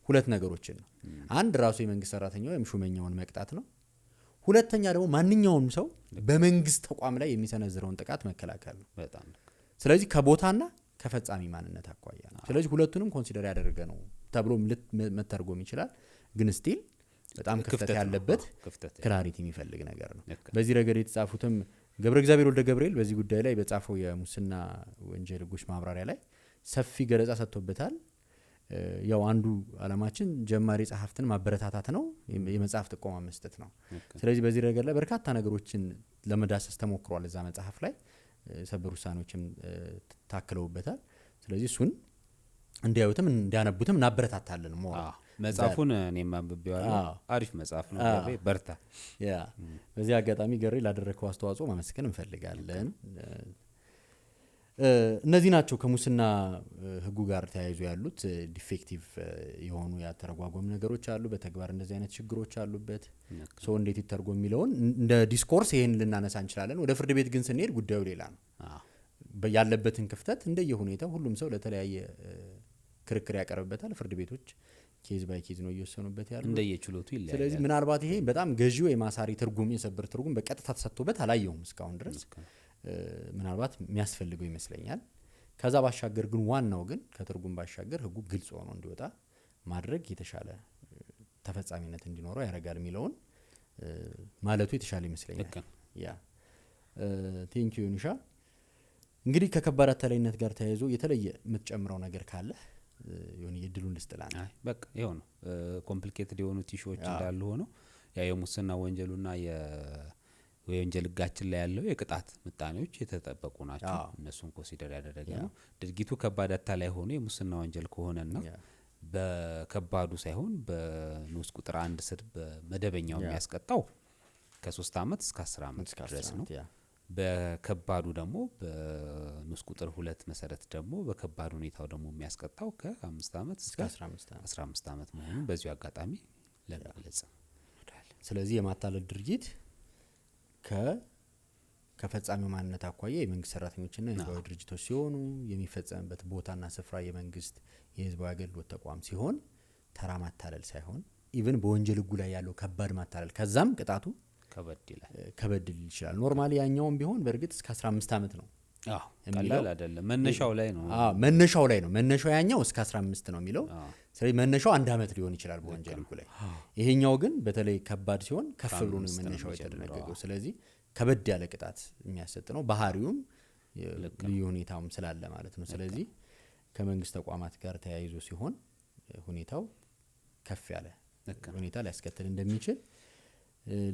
ሁለት ነገሮችን ነው። አንድ ራሱ የመንግስት ሰራተኛው ወይም ሹመኛውን መቅጣት ነው። ሁለተኛ ደግሞ ማንኛውም ሰው በመንግስት ተቋም ላይ የሚሰነዝረውን ጥቃት መከላከል ነው። ስለዚህ ከቦታና ከፈጻሚ ማንነት አኳያ ነው። ስለዚህ ሁለቱንም ኮንሲደር ያደረገ ነው ተብሎ መተርጎም ይችላል። ግን ስቲል በጣም ክፍተት ያለበት ክላሪቲ የሚፈልግ ነገር ነው። በዚህ ረገድ የተጻፉትም ገብረ እግዚአብሔር ወልደ ገብርኤል በዚህ ጉዳይ ላይ በጻፈው የሙስና ወንጀል ህጎች ማብራሪያ ላይ ሰፊ ገለጻ ሰጥቶበታል። ያው አንዱ አላማችን ጀማሪ ጸሐፍትን ማበረታታት ነው፣ የመጽሐፍ ጥቆማ መስጠት ነው። ስለዚህ በዚህ ረገድ ላይ በርካታ ነገሮችን ለመዳሰስ ተሞክሯል። እዛ መጽሐፍ ላይ ሰበር ውሳኔዎችም ታክለውበታል። ስለዚህ እሱን እንዲያዩትም እንዲያነቡትም እናበረታታለን። ሞር መጽሐፉን እኔም አንብቤዋለሁ። አሪፍ መጽሐፍ ነው። ገሬ በርታ። ያ በዚህ አጋጣሚ ገሬ ላደረከው አስተዋጽኦ ማመስገን እንፈልጋለን። እነዚህ ናቸው ከሙስና ህጉ ጋር ተያይዞ ያሉት ዲፌክቲቭ የሆኑ ያተረጓጎም ነገሮች አሉ። በተግባር እንደዚህ አይነት ችግሮች አሉበት። ሶ እንዴት ይተርጎም የሚለውን እንደ ዲስኮርስ ይሄን ልናነሳ እንችላለን። ወደ ፍርድ ቤት ግን ስንሄድ ጉዳዩ ሌላ ነው። ያለበትን ክፍተት እንደየሁኔታው ሁሉም ሰው ለተለያየ ክርክር ያቀርብበታል። ፍርድ ቤቶች ኬዝ ባይ ኬዝ ነው እየወሰኑበት ያለው እንደየችሎቱ ይለያያል። ስለዚህ ምናልባት ይሄ በጣም ገዢው የማሳሪ ትርጉም የሰበር ትርጉም በቀጥታ ተሰጥቶበት አላየሁም እስካሁን ድረስ። ምናልባት የሚያስፈልገው ይመስለኛል። ከዛ ባሻገር ግን ዋናው ግን ከትርጉም ባሻገር ህጉ ግልጽ ሆኖ እንዲወጣ ማድረግ የተሻለ ተፈጻሚነት እንዲኖረው ያደርጋል የሚለውን ማለቱ የተሻለ ይመስለኛል። ያ ቴንኪዩ ዩኒሻ። እንግዲህ ከከባድ አታላይነት ጋር ተያይዞ የተለየ የምትጨምረው ነገር ካለ የሆነ የድሉን ልስጥላና በቃ ይሄው ነው። ኮምፕሊኬትድ የሆኑ ቲሹዎች እንዳሉ ሆነው ያ የሙስና ወንጀሉና የወንጀል ህጋችን ላይ ያለው የቅጣት ምጣኔዎች የተጠበቁ ናቸው። እነሱን ኮንሲደር ያደረገ ነው። ድርጊቱ ከባድ አታላይ ሆኖ የሙስና ወንጀል ከሆነና በከባዱ ሳይሆን በንዑስ ቁጥር 1 ስር በመደበኛው የሚያስቀጣው ከ3 አመት እስከ 10 አመት ድረስ ነው። በከባዱ ደግሞ በንዑስ ቁጥር 2 መሰረት ደግሞ በከባድ ሁኔታው ደግሞ የሚያስቀጣው ከ5 አመት እስከ 15 አመት መሆኑን በዚሁ አጋጣሚ ለመግለጽ። ስለዚህ የማታለል ድርጊት ከፈጻሚው ማንነት አኳያ የመንግስት ሰራተኞችና የህዝባዊ ድርጅቶች ሲሆኑ የሚፈጸምበት ቦታና ስፍራ የመንግስት የህዝባዊ አገልግሎት ተቋም ሲሆን ተራ ማታለል ሳይሆን ኢቭን በወንጀል ህጉ ላይ ያለው ከባድ ማታለል ከዛም ቅጣቱ ከበድ ይችላል። ኖርማሊ ያኛውም ቢሆን በእርግጥ እስከ 15 አመት ነው። ቀላል አይደለም። መነሻው ላይ ነው። መነሻው ያኛው እስከ 15 ነው የሚለው። ስለዚህ መነሻው 1 አመት ሊሆን ይችላል በወንጀል ህጉ ላይ። ይሄኛው ግን በተለይ ከባድ ሲሆን ከፍ ብሎ ነው መነሻው የተደነገገው። ስለዚህ ከበድ ያለ ቅጣት የሚያሰጥ ነው። ባህሪውም ልዩ ሁኔታውም ስላለ ማለት ነው። ስለዚህ ከመንግስት ተቋማት ጋር ተያይዞ ሲሆን ሁኔታው ከፍ ያለ ሁኔታ ሊያስከትል እንደሚችል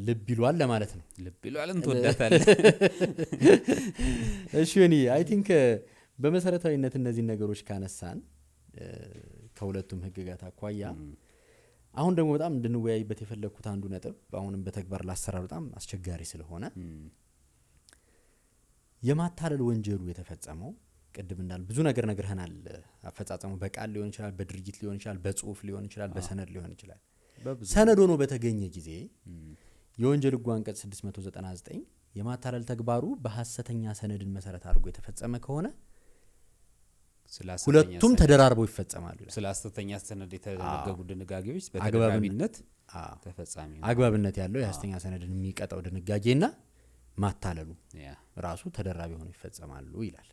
ልብ ይሏል ለማለት ነው። ልብ ይሏል እንትወዳታለ። እሺ እኔ አይ ቲንክ በመሰረታዊነት እነዚህ ነገሮች ካነሳን ከሁለቱም ህግጋት አኳያ አሁን ደግሞ በጣም እንድንወያይበት የፈለኩት አንዱ ነጥብ አሁንም በተግባር ላሰራር በጣም አስቸጋሪ ስለሆነ የማታለል ወንጀሉ የተፈጸመው ቅድም እንዳል ብዙ ነገር ነግረናል። አፈጻጸሙ በቃል ሊሆን ይችላል፣ በድርጊት ሊሆን ይችላል፣ በጽሁፍ ሊሆን ይችላል፣ በሰነድ ሊሆን ይችላል። ሰነድ ሆኖ በተገኘ ጊዜ የወንጀል ህጉ አንቀጽ 699 የማታለል ተግባሩ በሐሰተኛ ሰነድን መሰረት አድርጎ የተፈጸመ ከሆነ ሁለቱም ተደራርበው ይፈጸማሉ። ስለ ሐሰተኛ ሰነድ የተደነገጉ ድንጋጌዎች በተደራቢነት ተፈጻሚ ነው። አግባብነት ያለው የሐሰተኛ ሰነድን የሚቀጣው ድንጋጌና ማታለሉ ራሱ ተደራቢ ሆነው ይፈጸማሉ ይላል።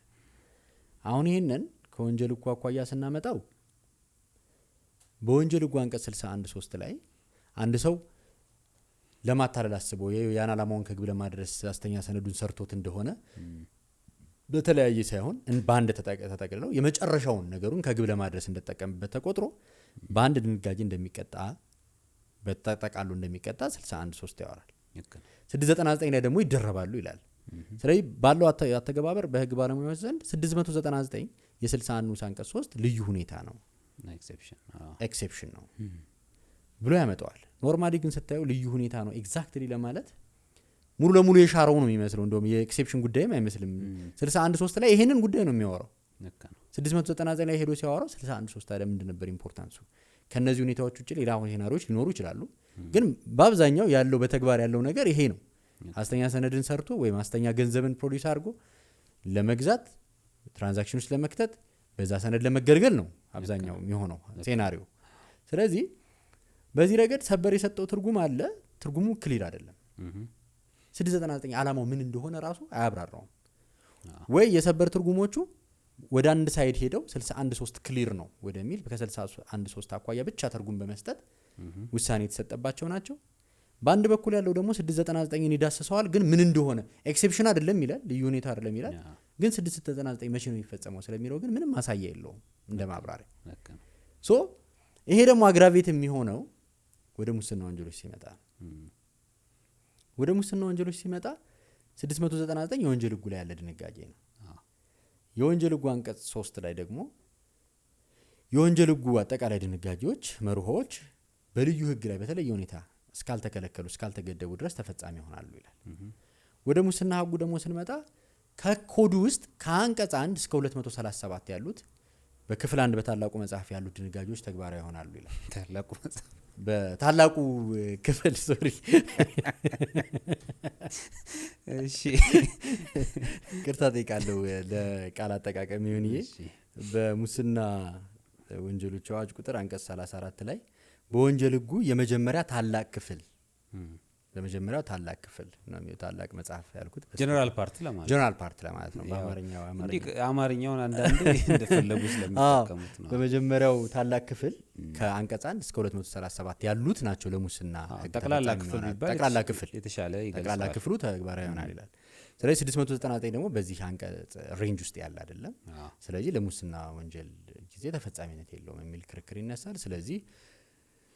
አሁን ይሄንን ከወንጀል ህጉ አኳያ ስናመጣው በወንጀል ህጉ አንቀጽ 61(3) ላይ አንድ ሰው ለማታለል አስቦ ያን ዓላማውን ከግብ ለማድረስ ሐሰተኛ ሰነዱን ሰርቶት እንደሆነ በተለያየ ሳይሆን በአንድ ተጠቅልለው የመጨረሻውን ነገሩን ከግብ ለማድረስ እንደተጠቀምበት ተቆጥሮ በአንድ ድንጋጌ እንደሚቀጣ በተጠቃሉ እንደሚቀጣ 61(3) ያወራል። 699 ላይ ደግሞ ይደረባሉ ይላል። ስለዚህ ባለው አተገባበር በህግ ባለሙያዎች ዘንድ 699 የ61 ንዑስ አንቀጽ 3 ልዩ ሁኔታ ነው፣ ኤክሴፕሽን ነው ብሎ ያመጣዋል። ኖርማሊ ግን ስታየው ልዩ ሁኔታ ነው ኤግዛክትሊ ለማለት ሙሉ ለሙሉ የሻረው ነው የሚመስለው። እንደውም የኤክሴፕሽን ጉዳይም አይመስልም። 61(3) ላይ ይሄንን ጉዳይ ነው የሚያወራው። 699 ላይ ሄዶ ሲያወራው 61(3) ታዲያ ምንድን ነበር ኢምፖርታንሱ? ከነዚህ ሁኔታዎች ውጪ ሌላ ሴናሪዎች ሊኖሩ ይችላሉ። ግን በአብዛኛው ያለው በተግባር ያለው ነገር ይሄ ነው። ሐሰተኛ ሰነድን ሰርቶ ወይም ሐሰተኛ ገንዘብን ፕሮዲዩስ አድርጎ ለመግዛት ትራንዛክሽን ውስጥ ለመክተት በዛ ሰነድ ለመገልገል ነው አብዛኛው የሚሆነው ሴናሪዮ። ስለዚህ በዚህ ረገድ ሰበር የሰጠው ትርጉም አለ። ትርጉሙ ክሊር አይደለም። 699 ዓላማው ምን እንደሆነ ራሱ አያብራራውም። ወይ የሰበር ትርጉሞቹ ወደ አንድ ሳይድ ሄደው 61(3) ክሊር ነው ወደሚል ከ61(3) አኳያ ብቻ ትርጉም በመስጠት ውሳኔ የተሰጠባቸው ናቸው። በአንድ በኩል ያለው ደግሞ 699ን ይዳሰሰዋል፣ ግን ምን እንደሆነ ኤክሴፕሽን አይደለም ይላል፣ ልዩ ሁኔታ አይደለም ይላል። ግን 699 መቼ ነው የሚፈጸመው ስለሚለው ግን ምንም ማሳያ የለውም እንደ ማብራሪያ። ሶ ይሄ ደግሞ አግራቬት የሚሆነው ወደ ሙስና ወንጀሎች ሲመጣ ወደ ሙስና ወንጀሎች ሲመጣ 699 የወንጀል ህጉ ላይ ያለ ድንጋጌ ነው። የወንጀል ህጉ አንቀጽ 3 ላይ ደግሞ የወንጀል ህጉ አጠቃላይ ድንጋጌዎች መርሆች በልዩ ህግ ላይ በተለየ ሁኔታ እስካልተከለከሉ እስካልተገደቡ ድረስ ተፈጻሚ ይሆናሉ ይላል። ወደ ሙስና ህጉ ደግሞ ስንመጣ ከኮዱ ውስጥ ከአንቀጽ 1 እስከ 237 ያሉት በክፍል 1 በታላቁ መጽሐፍ ያሉት ድንጋጌዎች ተግባራዊ ይሆናሉ ይላል። ታላቁ መጽሐፍ በታላቁ ክፍል ሶሪ እሺ ቅርታ ጠይቃለሁ ለቃል አጠቃቀም ይሁንዬ። በሙስና ወንጀሎች አዋጅ ቁጥር አንቀጽ 34 ላይ በወንጀል ህጉ የመጀመሪያ ታላቅ ክፍል በመጀመሪያው ታላቅ ክፍል ነው ታላቅ መጽሐፍ ያልኩት ጀነራል ፓርት ለማለት ነው። አማርኛውን አንዳንዴ እንደፈለጉ ስለሚጠቀሙት ነው። በመጀመሪያው ታላቅ ክፍል ከአንቀጽ 1 እስከ 237 ያሉት ናቸው ለሙስና ጠቅላላ ክፍል ቢባል ጠቅላላ ክፍል የተሻለ ይገልጻል። ጠቅላላ ክፍሉ ተግባራዊ ይሆናል ይላል። ስለዚህ 699 ደግሞ በዚህ አንቀጽ ሬንጅ ውስጥ ያለ አይደለም። ስለዚህ ለሙስና ወንጀል ጊዜ ተፈጻሚነት የለውም የሚል ክርክር ይነሳል። ስለዚህ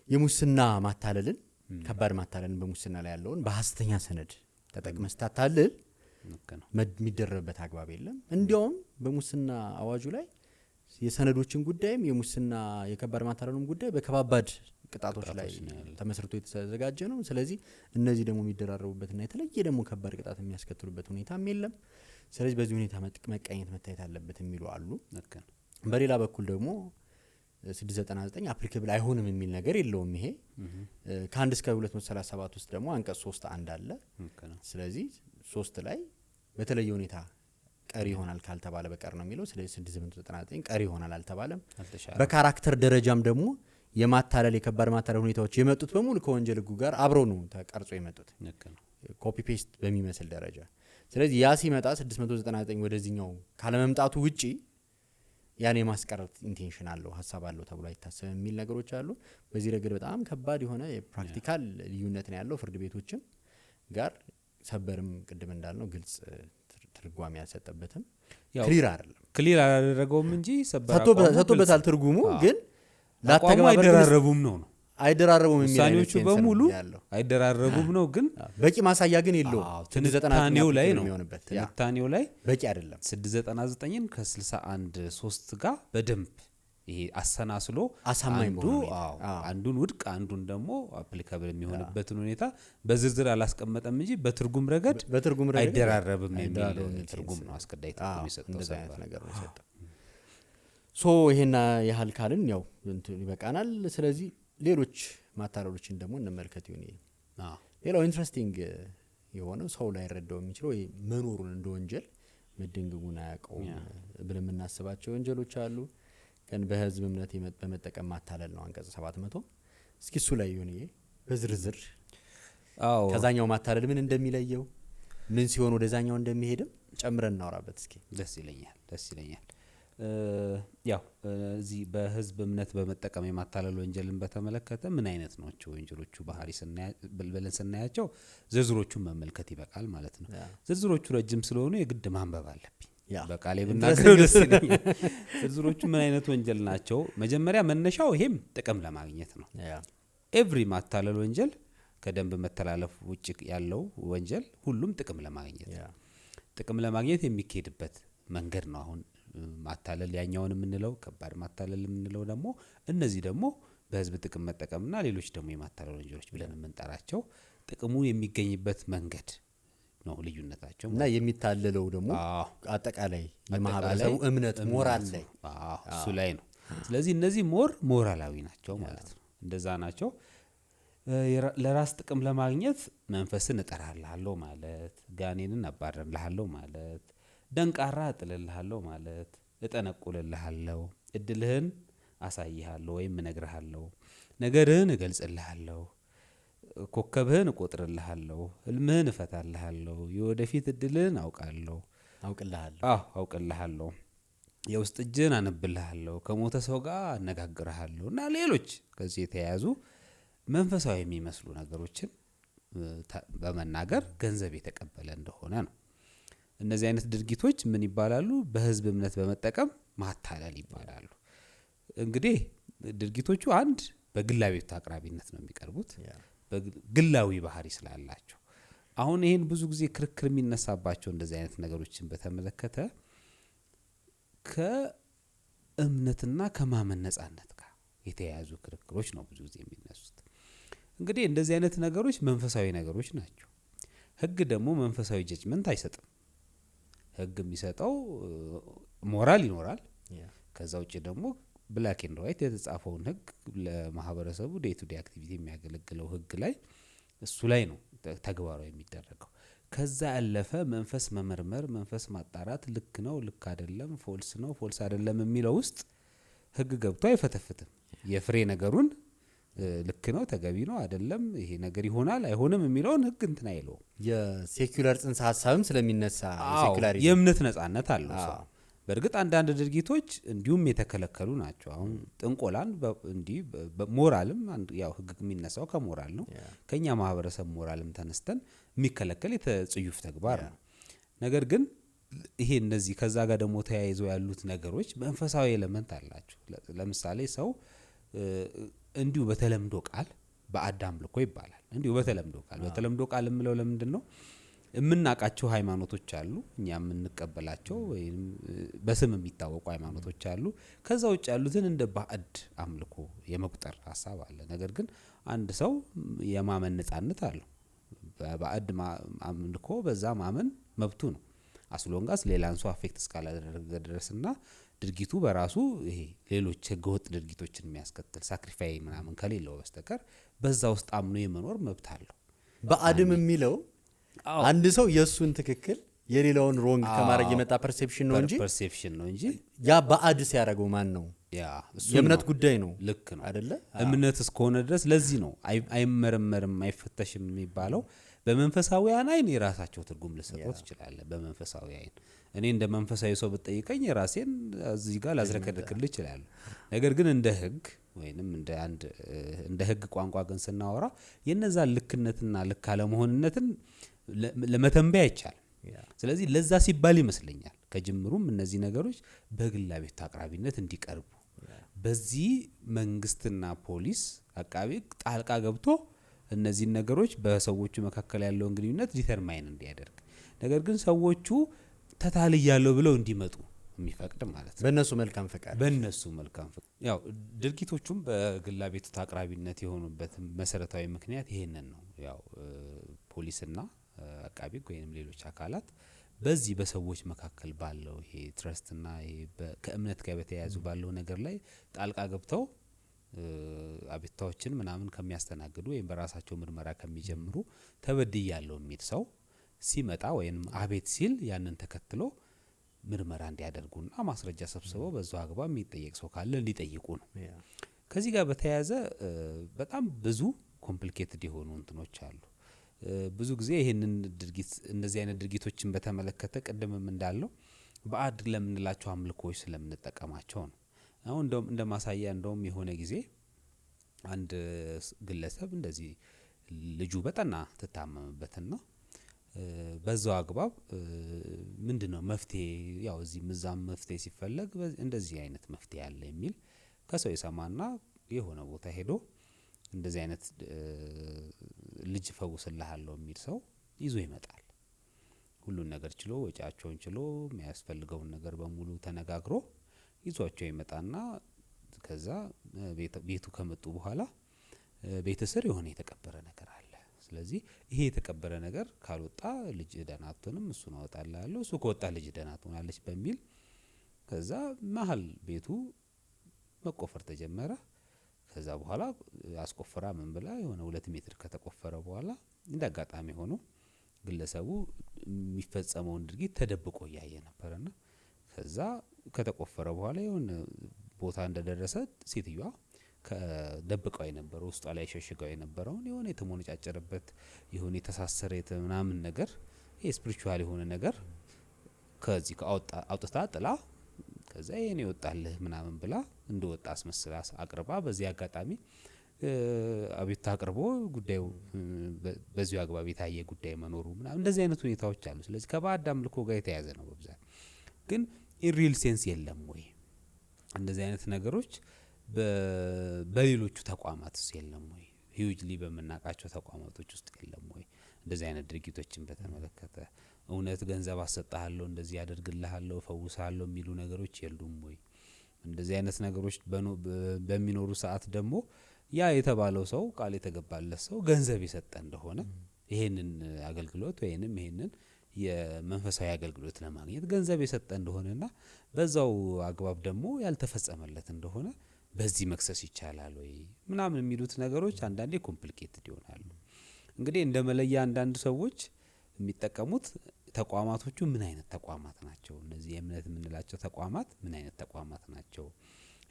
የሙስና ማታለልን ከባድ ማታለልን በሙስና ላይ ያለውን በሐሰተኛ ሰነድ ተጠቅመህ ስታታልል የሚደረብበት አግባብ የለም። እንዲያውም በሙስና አዋጁ ላይ የሰነዶችን ጉዳይም የሙስና የከባድ ማታለሉን ጉዳይ በከባባድ ቅጣቶች ላይ ተመስርቶ የተዘጋጀ ነው። ስለዚህ እነዚህ ደግሞ የሚደራረቡበትና የተለየ ደግሞ ከባድ ቅጣት የሚያስከትሉበት ሁኔታም የለም። ስለዚህ በዚህ ሁኔታ መቀኘት መታየት አለበት የሚሉ አሉ። በሌላ በኩል ደግሞ 699 አፕሊኬብል አይሆንም የሚል ነገር የለውም። ይሄ ከ1 እስከ 237 ውስጥ ደግሞ አንቀጽ 3 አንድ አለ። ስለዚህ 3 ላይ በተለየ ሁኔታ ቀሪ ይሆናል ካልተባለ በቀር ነው የሚለው። ስለዚህ 699 ቀሪ ይሆናል አልተባለም። በካራክተር ደረጃም ደግሞ የማታለል የከባድ ማታለል ሁኔታዎች የመጡት በሙሉ ከወንጀል ህጉ ጋር አብረው ነው ተቀርጾ የመጡት ኮፒ ፔስት በሚመስል ደረጃ። ስለዚህ ያ ሲመጣ 699 ወደዚህኛው ካለመምጣቱ ውጪ ያን የማስቀረት ኢንቴንሽን አለው ሐሳብ አለው ተብሎ አይታሰብም የሚል ነገሮች አሉ። በዚህ ረገድ በጣም ከባድ የሆነ የፕራክቲካል ልዩነት ነው ያለው። ፍርድ ቤቶችም ጋር ሰበርም ቅድም እንዳልነው ግልጽ ትርጓሜ ያልሰጠበትም ክሊር አይደለም። ክሊር አላደረገውም እንጂ ሰጥቶበታል ትርጉሙ ግን ላተገባበር አይደራረቡም ነው አይደራረቡም የሚል ውሳኔዎቹ በሙሉ አይደራረቡም ነው። ግን በቂ ማሳያ ግን የለውም። ትንታኔው ላይ ነው ትንታኔው ላይ በቂ አይደለም። 699ን ከ61(3) ጋር በደንብ ይሄ አሰናስሎ አንዱን ውድቅ አንዱን ደግሞ አፕሊካብል የሚሆንበትን ሁኔታ በዝርዝር አላስቀመጠም እንጂ በትርጉም ረገድ አይደራረብም የሚል ትርጉም ነው አስከዳይ ትርጉም የሰጠው ነገር ነው የሰጠው። ይሄና ያህል ካልን ያው ይበቃናል። ስለዚህ ሌሎች ማታለሎችን ደግሞ እንመልከት ይሁን። ሌላው ኢንትረስቲንግ የሆነው ሰው ላይ ረዳው የሚችለው መኖሩን እንደ ወንጀል መደንገጉን አያውቀውም ብለን የምናስባቸው ወንጀሎች አሉ። ግን በህዝብ እምነት በመጠቀም ማታለል ነው አንቀጽ 700። እስኪ እሱ ላይ ይሁን በዝርዝር ከዛኛው ማታለል ምን እንደሚለየው ምን ሲሆን ወደዛኛው እንደሚሄድም ጨምረን እናወራበት እስኪ። ደስ ይለኛል። ያው እዚህ በህዝብ እምነት በመጠቀም የማታለል ወንጀልን በተመለከተ ምን አይነት ናቸው ወንጀሎቹ ባህሪ ብለን ስናያቸው ዝርዝሮቹን መመልከት ይበቃል ማለት ነው። ዝርዝሮቹ ረጅም ስለሆኑ የግድ ማንበብ አለብኝ። በቃሌ ብናገረው ደስ ይለኛል። ዝርዝሮቹ ምን አይነት ወንጀል ናቸው? መጀመሪያ መነሻው ይሄም ጥቅም ለማግኘት ነው። ኤቭሪ ማታለል ወንጀል ከደንብ መተላለፍ ውጭ ያለው ወንጀል ሁሉም ጥቅም ለማግኘት የሚካሄድበት መንገድ ነው። አሁን ማታለል ያኛውን የምንለው ከባድ ማታለል የምንለው ደግሞ እነዚህ ደግሞ በህዝብ ጥቅም መጠቀምና ሌሎች ደግሞ የማታለል ወንጀሎች ብለን የምንጠራቸው ጥቅሙ የሚገኝበት መንገድ ነው ልዩነታቸው። እና የሚታለለው ደግሞ አጠቃላይ የማህበረሰቡ እምነት ሞራል ላይ እሱ ላይ ነው። ስለዚህ እነዚህ ሞራላዊ ናቸው ማለት ነው። እንደዛ ናቸው። ለራስ ጥቅም ለማግኘት መንፈስን እጠራልሃለሁ ማለት፣ ጋኔንን አባረርልሃለሁ ማለት፣ ደንቃራ እጥልልሃለሁ ማለት፣ እጠነቁልልሃለሁ፣ እድልህን አሳይሃለሁ ወይም እነግርሃለሁ፣ ነገርህን እገልጽልሃለሁ፣ ኮከብህን እቆጥርልሃለሁ፣ ህልምህን እፈታልሃለሁ፣ የወደፊት እድልህን አውቅልሃለሁ፣ የውስጥ እጅህን አነብልሃለሁ፣ ከሞተ ሰው ጋር አነጋግርሃለሁ እና ሌሎች ከዚህ የተያያዙ መንፈሳዊ የሚመስሉ ነገሮችን በመናገር ገንዘብ የተቀበለ እንደሆነ ነው። እነዚህ አይነት ድርጊቶች ምን ይባላሉ? በህዝብ እምነት በመጠቀም ማታለል ይባላሉ። እንግዲህ ድርጊቶቹ አንድ በግላዊ አቅራቢነት ነው የሚቀርቡት፣ በግላዊ ባህሪ ስላላቸው። አሁን ይሄን ብዙ ጊዜ ክርክር የሚነሳባቸው እንደዚህ አይነት ነገሮችን በተመለከተ እምነትና ከማመን ነጻነት ጋር የተያያዙ ክርክሮች ነው ብዙ ጊዜ የሚነሱት። እንግዲህ እንደዚህ አይነት ነገሮች መንፈሳዊ ነገሮች ናቸው። ህግ ደግሞ መንፈሳዊ ጀጅመንት አይሰጥም። ህግ የሚሰጠው ሞራል ይኖራል። ከዛ ውጭ ደግሞ ብላክ ኤንድ ዋይት የተጻፈውን ህግ ለማህበረሰቡ ዴይ ቱ ዴይ አክቲቪቲ የሚያገለግለው ህግ ላይ እሱ ላይ ነው ተግባራዊ የሚደረገው። ከዛ ያለፈ መንፈስ መመርመር፣ መንፈስ ማጣራት፣ ልክ ነው ልክ አይደለም፣ ፎልስ ነው ፎልስ አይደለም የሚለው ውስጥ ህግ ገብቶ አይፈተፍትም። የፍሬ ነገሩን ልክ ነው ተገቢ ነው አይደለም፣ ይሄ ነገር ይሆናል አይሆንም የሚለውን ህግ እንትን አይለው። የሴኩላር ጽንሰ ሀሳብም ስለሚነሳ ሴኩላሪዝም የእምነት ነጻነት አለው ሰው። በእርግጥ አንዳንድ ድርጊቶች እንዲሁም የተከለከሉ ናቸው። አሁን ጥንቆላን እንዲህ ሞራልም ያው ህግ የሚነሳው ከሞራል ነው። ከኛ ማህበረሰብ ሞራልም ተነስተን የሚከለከል የተጽዩፍ ተግባር ነው። ነገር ግን ይሄ እነዚህ ከዛ ጋር ደግሞ ተያይዘው ያሉት ነገሮች መንፈሳዊ ኤሌመንት አላቸው። ለምሳሌ ሰው እንዲሁ በተለምዶ ቃል በአዳም ልኮ ይባላል። እንዲሁ በተለምዶ ቃል የምለው ለምንድን ነው? የምናውቃቸው ሃይማኖቶች አሉ፣ እኛ የምንቀበላቸው ወይም በስም የሚታወቁ ሃይማኖቶች አሉ። ከዛ ውጭ ያሉትን እንደ ባዕድ አምልኮ የመቁጠር ሀሳብ አለ። ነገር ግን አንድ ሰው የማመን ነጻነት አለው። በባዕድ አምልኮ በዛ ማመን መብቱ ነው። አስሎንጋስ ሌላን ሰው አፌክት እስካላደረገ ድረስና ድርጊቱ በራሱ ይሄ ሌሎች ህገወጥ ድርጊቶችን የሚያስከትል ሳክሪፋይ ምናምን ከሌለው በስተቀር በዛ ውስጥ አምኖ የመኖር መብት አለው። በአድም የሚለው አንድ ሰው የሱን ትክክል የሌላውን ሮንግ ከማድረግ የመጣ ፐርሴፕሽን ነው እንጂ ያ በአድ ሲያደርገው ማን ነው? የእምነት ጉዳይ ነው። ልክ ነው አይደለ? እምነት እስከሆነ ድረስ ለዚህ ነው አይመረመርም አይፈተሽም የሚባለው። በመንፈሳዊያን አይን የራሳቸው ትርጉም ልሰጠው ይችላል። በመንፈሳዊ አይን እኔ እንደ መንፈሳዊ ሰው ብትጠይቀኝ የራሴን እዚህ ጋር ላዝረከረክልህ ይችላል። ነገር ግን እንደ ህግ ወይንም እንደ ህግ ቋንቋ ግን ስናወራ የነዛ ልክነትና ልክ አለመሆንነትን ለመተንበይ አይቻልም። ስለዚህ ለዛ ሲባል ይመስለኛል ከጅምሩም እነዚህ ነገሮች በግል ቤት አቅራቢነት እንዲቀርቡ በዚህ መንግስትና ፖሊስ አቃቤ ጣልቃ ገብቶ እነዚህ ነገሮች በሰዎቹ መካከል ያለውን ግንኙነት ዲተርማይን እንዲያደርግ፣ ነገር ግን ሰዎቹ ተታልያለው ብለው እንዲመጡ የሚፈቅድ ማለት ነው። በእነሱ መልካም ፈቃድ ያው ድርጊቶቹም በግል ቤት አቅራቢነት የሆኑበት መሰረታዊ ምክንያት ይሄንን ነው። ያው ፖሊስና አቃቤ ወይም ሌሎች አካላት በዚህ በሰዎች መካከል ባለው ይሄ ትረስትና ይሄ ከእምነት ጋር በተያያዙ ባለው ነገር ላይ ጣልቃ ገብተው አቤታዎችን ምናምን ከሚያስተናግዱ ወይም በራሳቸው ምርመራ ከሚጀምሩ ተበድያለው የሚል ሰው ሲመጣ ወይም አቤት ሲል ያንን ተከትሎ ምርመራ እንዲያደርጉና ማስረጃ ሰብስበው በዛው አግባብ የሚጠየቅ ሰው ካለ እንዲጠይቁ ነው። ከዚህ ጋር በተያያዘ በጣም ብዙ ኮምፕሊኬትድ የሆኑ እንትኖች አሉ። ብዙ ጊዜ ይሄንን ድርጊት እነዚህ አይነት ድርጊቶችን በተመለከተ ቀደምም እንዳለው ባዕድ ለምንላቸው አምልኮች ስለምንጠቀማቸው ነው። አሁን እንደውም እንደማሳያ እንደውም የሆነ ጊዜ አንድ ግለሰብ እንደዚህ ልጁ በጠና ተታመመበትና በዛው አግባብ ምንድነው መፍትሄ ያው እዚህ ምዛም መፍትሄ ሲፈለግ እንደዚህ አይነት መፍትሄ አለ የሚል ከሰው የሰማና የሆነ ቦታ ሄዶ እንደዚህ አይነት ልጅ ፈውስልሃለሁ የሚል ሰው ይዞ ይመጣል። ሁሉን ነገር ችሎ ወጪያቸውን ችሎ የሚያስፈልገውን ነገር በሙሉ ተነጋግሮ ይዟቸው ይመጣና ከዛ ቤቱ ከመጡ በኋላ ቤት ስር የሆነ የተቀበረ ነገር አለ። ስለዚህ ይሄ የተቀበረ ነገር ካልወጣ ልጅ ደህና አትሆንም፣ እሱን አወጣልሃለሁ፣ እሱ ከወጣ ልጅ ደህና ትሆናለች በሚል ከዛ መሀል ቤቱ መቆፈር ተጀመረ። ከዛ በኋላ አስቆፈራ ምን ብላ የሆነ 2 ሜትር ከተቆፈረ በኋላ እንደአጋጣሚ ሆኖ ግለሰቡ የሚፈጸመውን ድርጊት ተደብቆ ያየ ነበርና ከዛ ከተቆፈረ በኋላ የሆነ ቦታ እንደደረሰ ሴትዮዋ ከደብቀው የነበረው ውስጧ ላይ ሸሽገው የነበረውን የሆነ የተሞነጫጨረበት የሆነ የተሳሰረ ምናምን ነገር ይሄ ስፒሪቹዋል የሆነ ነገር ከዚህ አውጥታ ጥላ ከዛ የኔ ይወጣልህ ምናምን ብላ እንደወጣ አስመስላ አቅርባ በዚህ አጋጣሚ አቤት አቅርቦ ጉዳዩ በዚሁ አግባብ የታየ ጉዳይ መኖሩ ምናምን እንደዚህ አይነት ሁኔታዎች አሉ። ስለዚህ ከባዕድ አምልኮ ጋር የተያያዘ ነው በብዛት። ግን ኢን ሴንስ የለም ወይ እንደዚህ አይነት ነገሮች በሌሎቹ ተቋማት ውስጥ የለም ወይ? ሂዩጅሊ በመናቃቸው ተቋማቶች ውስጥ የለም ወይ? እንደዚህ አይነት ድርጊቶችን በተመለከተ እውነት ገንዘብ አሰጣለሁ እንደዚህ ያደርግልሃለሁ ፈውሳለሁ የሚሉ ነገሮች የሉም ወይ? እንደዚህ አይነት ነገሮች በሚኖሩ ሰዓት ደግሞ ያ የተባለው ሰው ቃል የተገባለት ሰው ገንዘብ የሰጠ እንደሆነ ይሄንን አገልግሎት ወይንም ይሄንን የመንፈሳዊ አገልግሎት ለማግኘት ገንዘብ የሰጠ እንደሆነና በዛው አግባብ ደግሞ ያልተፈጸመለት እንደሆነ በዚህ መክሰስ ይቻላል ወይ ምናምን የሚሉት ነገሮች አንዳንዴ ኮምፕሊኬትድ ይሆናሉ። እንግዲህ እንደ መለያ አንዳንድ ሰዎች የሚጠቀሙት ተቋማቶቹ ምን አይነት ተቋማት ናቸው፣ እነዚህ የእምነት የምንላቸው ተቋማት ምን አይነት ተቋማት ናቸው፣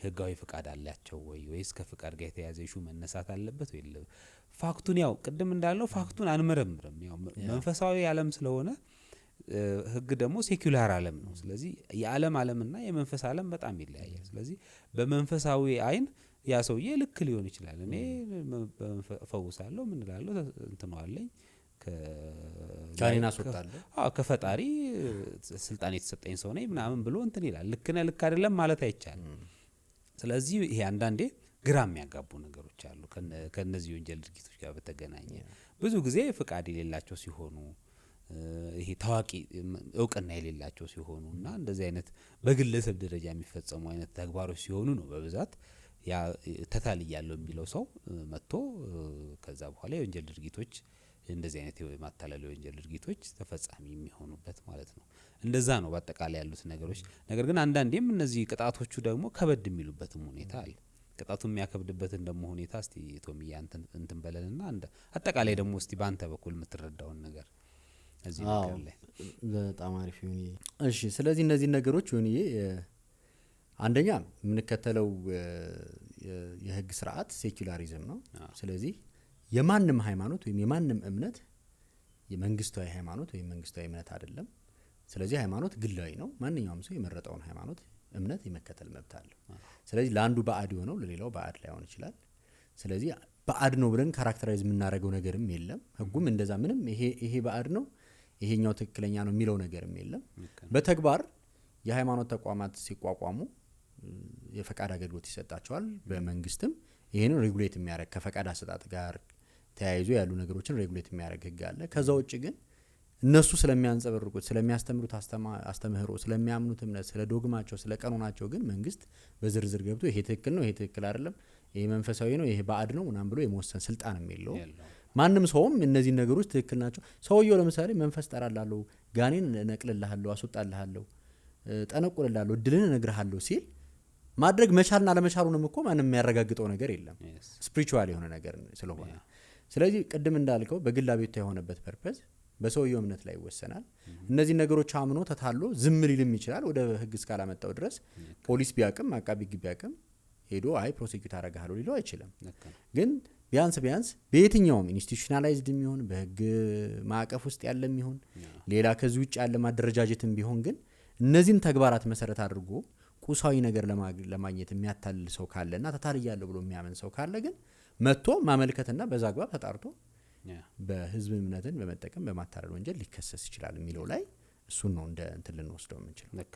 ህጋዊ ፍቃድ አላቸው ወይስ ከፍቃድ ጋር የተያዘ ኢሹ መነሳት አለበት ወይ? ፋክቱን ያው ቅድም እንዳለው ፋክቱን አንመረምርም። ያው መንፈሳዊ ዓለም ስለሆነ ህግ ደግሞ ሴኩላር ዓለም ነው። ስለዚህ የዓለም ዓለምና የመንፈስ ዓለም በጣም ይለያያል። ስለዚህ በመንፈሳዊ አይን ያ ሰውዬ ልክ ሊሆን ይችላል። እኔ ፈውሳለሁ ምን እላለሁ እንትን አለኝ ጋኔን አስወጣለሁ ከፈጣሪ ስልጣን የተሰጠኝ ሰው ነኝ ምናምን ብሎ እንትን ይላል። ልክ ነህ ልክ አይደለም ማለት አይቻልም። ስለዚህ ይሄ አንዳንዴ ግራ የሚያጋቡ ነገሮች አሉ። ከነዚህ ወንጀል ድርጊቶች ጋር በተገናኘ ብዙ ጊዜ ፍቃድ የሌላቸው ሲሆኑ ይሄ ታዋቂ እውቅና የሌላቸው ሲሆኑ እና እንደዚህ አይነት በግለሰብ ደረጃ የሚፈጸሙ አይነት ተግባሮች ሲሆኑ ነው በብዛት ያ ተታልያለሁ የሚለው ሰው መጥቶ ከዛ በኋላ የወንጀል ድርጊቶች እንደዚህ አይነት የማታለል የወንጀል ድርጊቶች ተፈጻሚ የሚሆኑበት ማለት ነው። እንደዛ ነው በአጠቃላይ ያሉት ነገሮች። ነገር ግን አንዳንዴም እነዚህ ቅጣቶቹ ደግሞ ከበድ የሚሉበትም ሁኔታ አለ። ቅጣቱ የሚያከብድበትን ደግሞ ሁኔታ እስቲ ቶሚያ እንትን በለንና አጠቃላይ ደግሞ እስቲ ባንተ በኩል የምትረዳውን ነገር እዚህ ነገር ላይ በጣም አሪፍ ይሁን። እሺ ስለዚህ እነዚህ ነገሮች ይሁንዬ አንደኛ የምንከተለው የህግ ስርዓት ሴኩላሪዝም ነው። ስለዚህ የማንም ሃይማኖት ወይም የማንም እምነት የመንግስታዊ ሃይማኖት ወይም መንግስታዊ እምነት አይደለም። ስለዚህ ሃይማኖት ግላዊ ነው። ማንኛውም ሰው የመረጠውን ሃይማኖት እምነት የመከተል መብት አለው። ስለዚህ ለአንዱ ባዕድ የሆነው ለሌላው ባዕድ ላይሆን ይችላል። ስለዚህ ባዕድ ነው ብለን ካራክተራይዝ የምናደርገው ነገርም የለም። ህጉም እንደዛ ምንም ይሄ ባዕድ ነው ይሄኛው ትክክለኛ ነው የሚለው ነገርም የለም። በተግባር የሃይማኖት ተቋማት ሲቋቋሙ የፈቃድ አገልግሎት ይሰጣቸዋል። በመንግስትም ይሄንን ሬጉሌት የሚያደርግ ከፈቃድ አሰጣጥ ጋር ተያይዞ ያሉ ነገሮችን ሬጉሌት የሚያደርግ ህግ አለ። ከዛ ውጭ ግን እነሱ ስለሚያንጸባርቁት ስለሚያስተምሩት አስተምህሮ ስለሚያምኑት እምነት ስለ ዶግማቸው ስለ ቀኖናቸው ግን መንግስት በዝርዝር ገብቶ ይሄ ትክክል ነው ይሄ ትክክል አይደለም ይሄ መንፈሳዊ ነው ይሄ ባዕድ ነው ምናምን ብሎ የመወሰን ስልጣንም የለው። ማንም ሰውም እነዚህ ነገሮች ትክክል ናቸው ሰውየው ለምሳሌ መንፈስ ጠራላለሁ ጋኔን ነቅልልሃለሁ አስወጣልሃለሁ ጠነቁልልሃለሁ እድልን እነግርሃለሁ ሲል ማድረግ መቻልና ለመቻሉንም እኮ ማንም የሚያረጋግጠው ነገር የለም ስፒሪቹዋል የሆነ ነገር ስለሆነ። ስለዚህ ቅድም እንዳልከው በግል አቤቱታ የሆነበት ፐርፐዝ በሰውየው እምነት ላይ ይወሰናል። እነዚህ ነገሮች አምኖ ተታሎ ዝም ሊልም ይችላል ወደ ህግ እስካላመጣው ድረስ ፖሊስ ቢያቅም አቃቢ ህግ ቢያቅም ሄዶ አይ ፕሮሲኪዩት አደርጋለሁ ሊለው አይችልም። ግን ቢያንስ በየትኛውም ኢንስቲቱሽናላይዝድ የሚሆን በህግ ማዕቀፍ ውስጥ ያለ የሚሆን ሌላ ከዚህ ውጭ ያለ ማደረጃጀትም ቢሆን ግን እነዚህን ተግባራት መሰረት አድርጎ ቁሳዊ ነገር ለማግኘት የሚያታልል ሰው ካለና ተታልያለሁ ብሎ የሚያምን ሰው ካለ ግን መጥቶ ማመልከትና በዛ አግባብ ተጣርቶ በህዝብ እምነትን በመጠቀም በማታለል ወንጀል ሊከሰስ ይችላል የሚለው ላይ እሱን ነው እንደ እንትን ልንወስደው የምንችለው።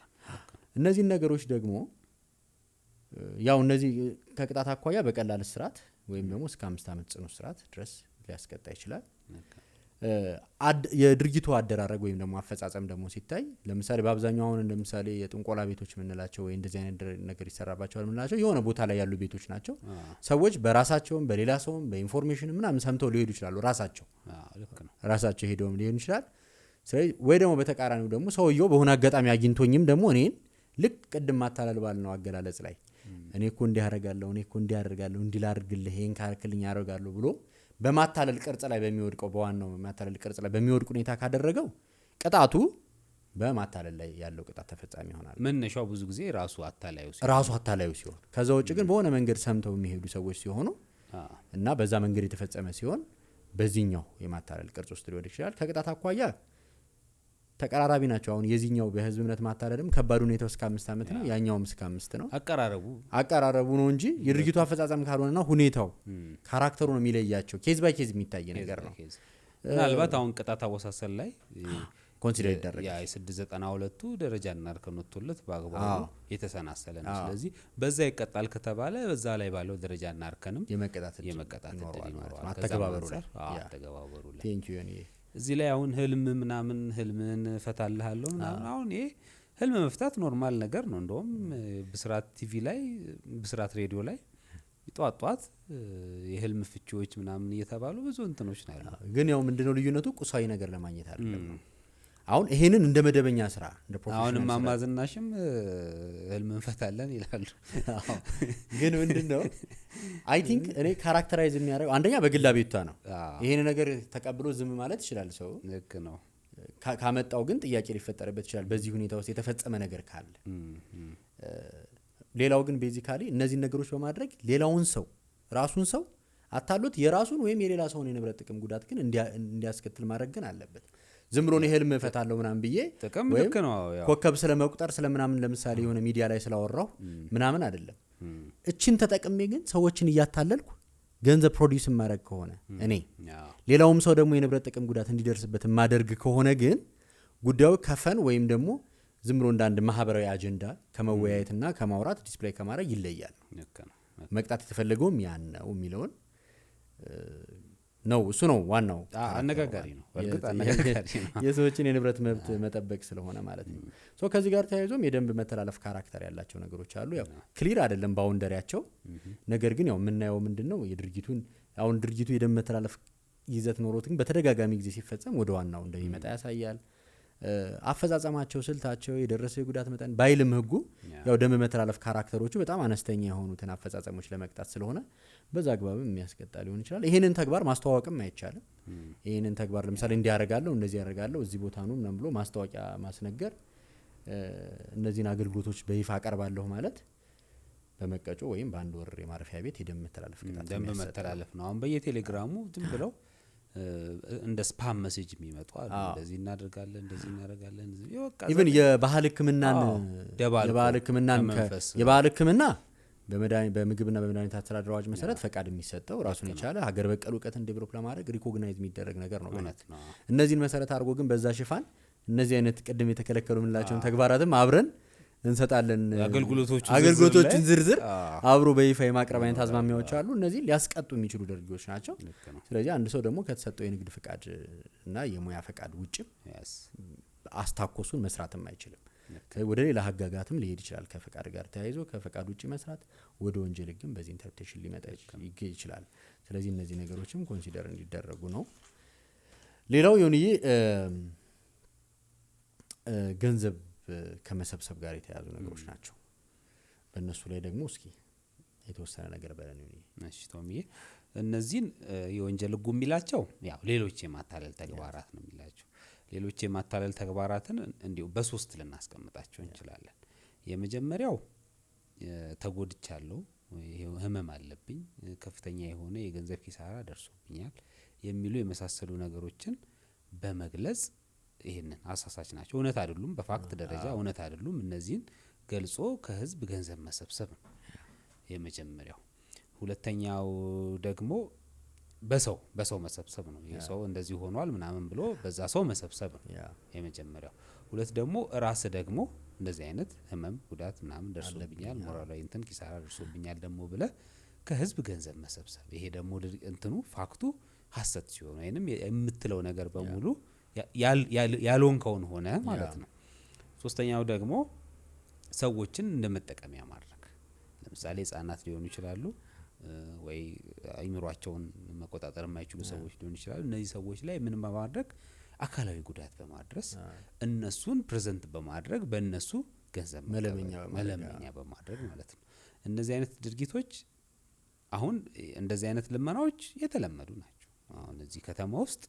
እነዚህ ነገሮች ደግሞ ያው እነዚህ ከቅጣት አኳያ በቀላል እስራት ወይም ደግሞ እስከ 5 ዓመት ጽኑ እስራት ድረስ ሊያስቀጣ ይችላል። የድርጊቱ አደራረግ ወይም ደግሞ አፈጻጸም ደግሞ ሲታይ ለምሳሌ በአብዛኛው አሁን እንደምሳሌ የጥንቆላ ቤቶች የምንላቸው ወይ እንደዚህ አይነት ነገር ይሰራባቸዋል የምንላቸው የሆነ ቦታ ላይ ያሉ ቤቶች ናቸው። ሰዎች በራሳቸውም በሌላ ሰውም በኢንፎርሜሽን ምናምን ሰምተው ሊሄዱ ይችላሉ። ራሳቸው ሄደውም ሊሆን ይችላል። ስለዚህ ወይ ደግሞ በተቃራኒው ደግሞ ሰውየው በሆነ አጋጣሚ አግኝቶኝም ደግሞ እኔን ልክ ቅድም ማታለል ባል ነው አገላለጽ ላይ እኔ እኮ እንዲህ አደርጋለሁ እኔ እኮ እንዲህ አደርጋለሁ እንዲህ ላድርግልህ ይሄን ካርክልኝ አደርጋለሁ ብሎ በማታለል ቅርጽ ላይ በሚወድቀው በዋናው ማታለል ቅርጽ ላይ በሚወድቅ ሁኔታ ካደረገው ቅጣቱ በማታለል ላይ ያለው ቅጣት ተፈጻሚ ይሆናል። መነሻው ብዙ ጊዜ ራሱ አታላዩ ሲሆን ከዛ ውጭ ግን በሆነ መንገድ ሰምተው የሚሄዱ ሰዎች ሲሆኑ እና በዛ መንገድ የተፈጸመ ሲሆን በዚህኛው የማታለል ቅርጽ ውስጥ ሊወድቅ ይችላል። ከቅጣት አኳያ ተቀራራቢ ናቸው። አሁን የዚህኛው በህዝብ እምነት ማታለልም ከባድ ሁኔታው እስከ 5 ዓመት ነው ያኛውም እስከ 5 ነው። አቀራረቡ ነው እንጂ የድርጊቱ አፈጻጸም ካልሆነና ሁኔታው ካራክተሩ ነው የሚለያቸው። ኬዝ ባይ ኬዝ የሚታይ ነገር ነው። ምናልባት አሁን ቅጣት አወሳሰል ላይ ኮንሲደር ይደረጋል። ያ 692ቱ ደረጃና እርከን ወጥቶለት በአግባቡ የተሰናሰለ ነው። ስለዚህ በዛ ይቀጣል ከተባለ በዛ ላይ ባለው ደረጃና እርከንም የመቀጣት እድል ይኖረዋል። አተገባበሩ ላይ እዚህ ላይ አሁን ህልምን ፈታልሃለሁ ምናምን አሁን ይሄ ህልም መፍታት ኖርማል ነገር ነው። እንደውም ብስራት ቲቪ ላይ ብስራት ሬዲዮ ላይ ጧት የህልም ፍቺዎች ምናምን እየተባሉ ብዙ እንትኖች ናቸው። ግን ያው ምንድነው ልዩነቱ? ቁሳዊ ነገር ለማግኘት አይደለም። አሁን ይሄንን እንደ መደበኛ ስራ እንደ ፕሮፌሽናል አሁንም ማማዝናሽም ህልም እንፈታለን ይላሉ። ግን ምንድነው አይ ቲንክ እኔ ካራክተራይዝ የሚያደርገው አንደኛ በግላ ቤቷ ነው። ይሄን ነገር ተቀብሎ ዝም ማለት ይችላል ሰው። ልክ ነው። ካመጣው ግን ጥያቄ ሊፈጠርበት ይችላል በዚህ ሁኔታ ውስጥ የተፈጸመ ነገር ካለ። ሌላው ግን ቤዚካሊ እነዚህ ነገሮች በማድረግ ሌላውን ሰው ራሱን ሰው አታሉት የራሱን ወይም የሌላ ሰውን የንብረት ጥቅም ጉዳት ግን እንዲያስከትል ማድረግ ግን አለበት። ዝም ብሎ ነው ህልም እፈታለሁ ምናምን ብዬ ልክ ነው ኮከብ ስለመቁጠር ስለምናምን ለምሳሌ የሆነ ሚዲያ ላይ ስላወራው ምናምን አይደለም። እቺን ተጠቅሜ ግን ሰዎችን እያታለልኩ ገንዘብ ፕሮዲዩስ ማድረግ ከሆነ እኔ ሌላውም ሰው ደግሞ የንብረት ጥቅም ጉዳት እንዲደርስበት ማደርግ ከሆነ ግን ጉዳዩ ከፈን ወይም ደግሞ ዝም ብሎ እንዳንድ ማህበራዊ አጀንዳ ከመወያየትና ከማውራት ዲስፕሌይ ከማድረግ ይለያል። መቅጣት የተፈለገውም ያን ነው የሚለውን ነው። እሱ ነው ዋናው አነጋጋሪ ነው። በርግጥ አነጋጋሪ ነው። የሰዎችን የንብረት መብት መጠበቅ ስለሆነ ማለት ነው። ሶ ከዚህ ጋር ተያይዞም የደንብ መተላለፍ ካራክተር ያላቸው ነገሮች አሉ። ያው ክሊር አይደለም ባውንደሪያቸው። ነገር ግን ያው የምናየው ምንድነው የድርጊቱን አሁን ድርጊቱ የደንብ መተላለፍ ይዘት ኖሮት ግን በተደጋጋሚ ጊዜ ሲፈጸም ወደ ዋናው እንደሚመጣ ያሳያል። አፈጻጸማቸው ስልታቸው የደረሰው የጉዳት መጠን ባይልም ህጉ ያው ደንብ መተላለፍ ካራክተሮቹ በጣም አነስተኛ የሆኑትን አፈጻጸሞች ለመቅጣት ስለሆነ በዛ አግባብም የሚያስቀጣ ሊሆን ይችላል። ይሄንን ተግባር ማስተዋወቅም አይቻልም። ይሄንን ተግባር ለምሳሌ እንዲያረጋለው እንደዚህ ያረጋለው እዚህ ቦታ ነው ምናምን ብሎ ማስተዋቂያ ማስነገር እነዚህን አገልግሎቶች በይፋ አቀርባለሁ ማለት በመቀጮ ወይም በአንድ ወር የማረፊያ ቤት የደንብ መተላለፍ ቅጣት ደንብ መተላለፍ ነው። አሁን በየቴሌግራሙ ዝም ብለው እንደ ስፓም ሜሴጅ የሚመጡ አሉ። እንደዚህ እናደርጋለን እንደዚህ እናደርጋለን ኢቭን የባህል ህክምናን የባህል ህክምና በምግብና በመድኃኒት አስተዳደር አዋጅ መሰረት ፈቃድ የሚሰጠው ራሱን የቻለ ሀገር በቀል እውቀትን ዴቨሎፕ ለማድረግ ሪኮግናይዝ የሚደረግ ነገር ነው። እነዚህን መሰረት አድርጎ ግን በዛ ሽፋን እነዚህ አይነት ቅድም የተከለከሉ የምንላቸውን ተግባራትም አብረን እንሰጣለን። አገልግሎቶችን ዝርዝር አብሮ በይፋ የማቅረብ አይነት አዝማሚያዎች አሉ። እነዚህ ሊያስቀጡ የሚችሉ ድርጊቶች ናቸው። ስለዚህ አንድ ሰው ደግሞ ከተሰጠው የንግድ ፍቃድ እና የሙያ ፍቃድ ውጭ አስታኮሱን መስራትም አይችልም። ወደ ሌላ ህጋጋትም ሊሄድ ይችላል። ከፍቃድ ጋር ተያይዞ ከፍቃድ ውጭ መስራት ወደ ወንጀል ህግም በዚህ ኢንተርፕሬቴሽን ሊመጣ ይችላል። ስለዚህ እነዚህ ነገሮችም ኮንሲደር እንዲደረጉ ነው። ሌላው የሆነዬ ገንዘብ ከመሰብሰብ ጋር የተያዙ ነገሮች ናቸው። በእነሱ ላይ ደግሞ እስኪ የተወሰነ ነገር በለን ነው። እሺ ቶሚዬ እነዚህን የወንጀል ህጉ የሚላቸው ያው ሌሎች የማታለል ተግባራት ነው የሚላቸው። ሌሎች የማታለል ተግባራትን እንዲሁ በሶስት ልናስቀምጣቸው እንችላለን። የመጀመሪያው ተጎድቻለሁ፣ ህመም አለብኝ፣ ከፍተኛ የሆነ የገንዘብ ኪሳራ ደርሶብኛል የሚሉ የመሳሰሉ ነገሮችን በመግለጽ ይሄንን አሳሳች ናቸው፣ እውነት አይደሉም፣ በፋክት ደረጃ እውነት አይደሉም፣ እነዚህን ገልጾ ከህዝብ ገንዘብ መሰብሰብ ነው የመጀመሪያው። ሁለተኛው ደግሞ በሰው መሰብሰብ ነው። የሰው እንደዚህ ሆኗል ምናምን ብሎ በዛ ሰው መሰብሰብ ነው የመጀመሪያው። ሁለት ደግሞ ራስ ደግሞ እንደዚህ አይነት ህመም ጉዳት ምናምን ደርሶብኛል፣ ሞራላዊ እንትን ኪሳራ ደርሶብኛል ደግሞ ብለ ከህዝብ ገንዘብ መሰብሰብ። ይሄ ደግሞ እንትኑ ፋክቱ ሐሰት ሲሆን ወይንም የምትለው ነገር በሙሉ ያልሆንከውን ሆነ ማለት ነው። ሶስተኛው ደግሞ ሰዎችን እንደመጠቀሚያ ማድረግ። ለምሳሌ ህጻናት ሊሆኑ ይችላሉ ወይ አይምሯቸውን መቆጣጠር የማይችሉ ሰዎች ሊሆኑ ይችላሉ። እነዚህ ሰዎች ላይ ምን በማድረግ አካላዊ ጉዳት በማድረስ እነሱን ፕሬዘንት በማድረግ በእነሱ ገንዘብ መለመኛ በማድረግ ማለት ነው። እነዚህ አይነት ድርጊቶች አሁን እንደዚህ አይነት ልመናዎች የተለመዱ ናቸው። አሁን እዚህ ከተማ ውስጥ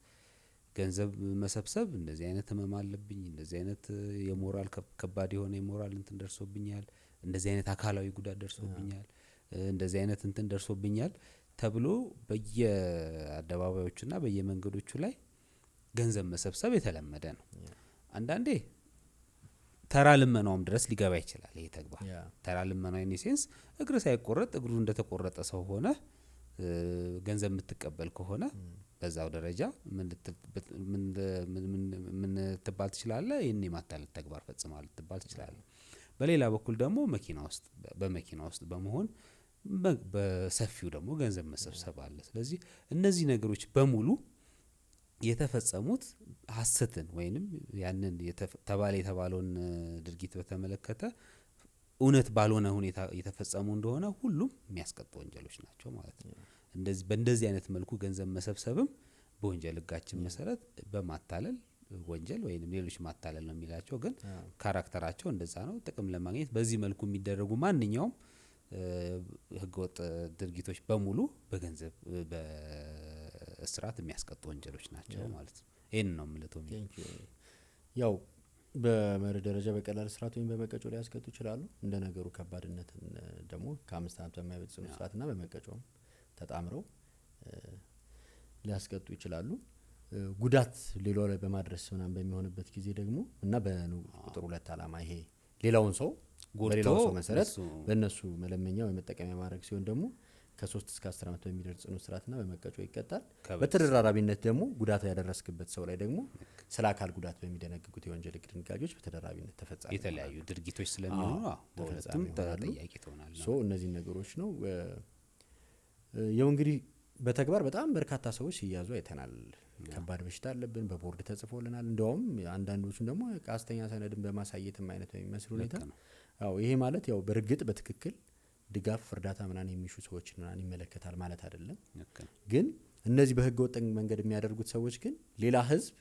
ገንዘብ መሰብሰብ እንደዚህ አይነት ህመም አለብኝ፣ እንደዚህ አይነት የሞራል ከባድ የሆነ የሞራል እንትን ደርሶብኛል፣ እንደዚህ አይነት አካላዊ ጉዳት ደርሶብኛል፣ እንደዚህ አይነት እንትን ደርሶብኛል ተብሎ በየአደባባዮቹና በየመንገዶቹ ላይ ገንዘብ መሰብሰብ የተለመደ ነው። አንዳንዴ ተራ ልመናውም ድረስ ሊገባ ይችላል ይሄ ተግባር። ተራ ልመናው ኢንሴንስ እግር ሳይቆረጥ እግሩ እንደተቆረጠ ሰው ሆነ ገንዘብ የምትቀበል ከሆነ በዛው ደረጃ ምን ትባል ትችላለህ? ይሄን የማታለል ተግባር ፈጽሟል ትባል ትችላለህ። በሌላ በኩል ደግሞ በመኪና ውስጥ በመሆን በሰፊው ደግሞ ገንዘብ መሰብሰብ አለ። ስለዚህ እነዚህ ነገሮች በሙሉ የተፈጸሙት ሐሰትን ወይንም ያንን ተባለ የተባለውን ድርጊት በተመለከተ እውነት ባልሆነ ሁኔታ የተፈጸሙ እንደሆነ ሁሉም የሚያስቀጡ ወንጀሎች ናቸው ማለት ነው። እንደዚህ በእንደዚህ አይነት መልኩ ገንዘብ መሰብሰብም በወንጀል ሕጋችን መሰረት በማታለል ወንጀል ወይንም ሌሎች ማታለል ነው የሚላቸው። ግን ካራክተራቸው እንደዛ ነው። ጥቅም ለማግኘት በዚህ መልኩ የሚደረጉ ማንኛውም ህገወጥ ድርጊቶች በሙሉ በገንዘብ በእስራት የሚያስቀጡ ወንጀሎች ናቸው ማለት ነው። ይሄን ነው የምልተው። ያው በመርህ ደረጃ በቀላል እስራት ወይም በመቀጮ ሊያስቀጡ ይችላሉ። እንደ ነገሩ ከባድነት ደግሞ ከ5 ዓመት በማይበልጥ ጽኑ እስራትና በመቀጮም ተጣምረው ሊያስቀጡ ይችላሉ። ጉዳት ሌላው ላይ በማድረስ ምናምን በሚሆንበት ጊዜ ደግሞ እና በቁጥር 2 ዓላማ ይሄ ሌላውን ሰው በሌላው ሰው መሰረት በእነሱ መለመኛ ወይ መጠቀሚያ ማድረግ ሲሆን ደግሞ ከ3 እስከ 10 ዓመት በሚደርስ ጽኑ እስራትና በመቀጮ ይቀጣል። በተደራራቢነት ደግሞ ጉዳት ያደረስክበት ሰው ላይ ደግሞ ስለ አካል ጉዳት በሚደነግጉት የወንጀል ሕግ ድንጋጌዎች በተደራራቢነት ተፈጻሚ የተለያዩ ድርጊቶች ስለሚሆኑ በሁለቱም ተጠያቂ ትሆናለህ። እነዚህ ነገሮች ነው ያው እንግዲህ በተግባር በጣም በርካታ ሰዎች ሲያዙ አይተናል። ከባድ በሽታ አለብን በቦርድ ተጽፎልናል። እንደውም አንዳንዶቹን ደግሞ ሐሰተኛ ሰነድን በማሳየትም አይነት በሚመስል ሁኔታ ይሄ ማለት ያው በእርግጥ በትክክል ድጋፍ እርዳታ ምናምን የሚሹ ሰዎች ምናምን ይመለከታል ማለት አይደለም። ግን እነዚህ በህገ ወጥ መንገድ የሚያደርጉት ሰዎች ግን ሌላ ህዝብ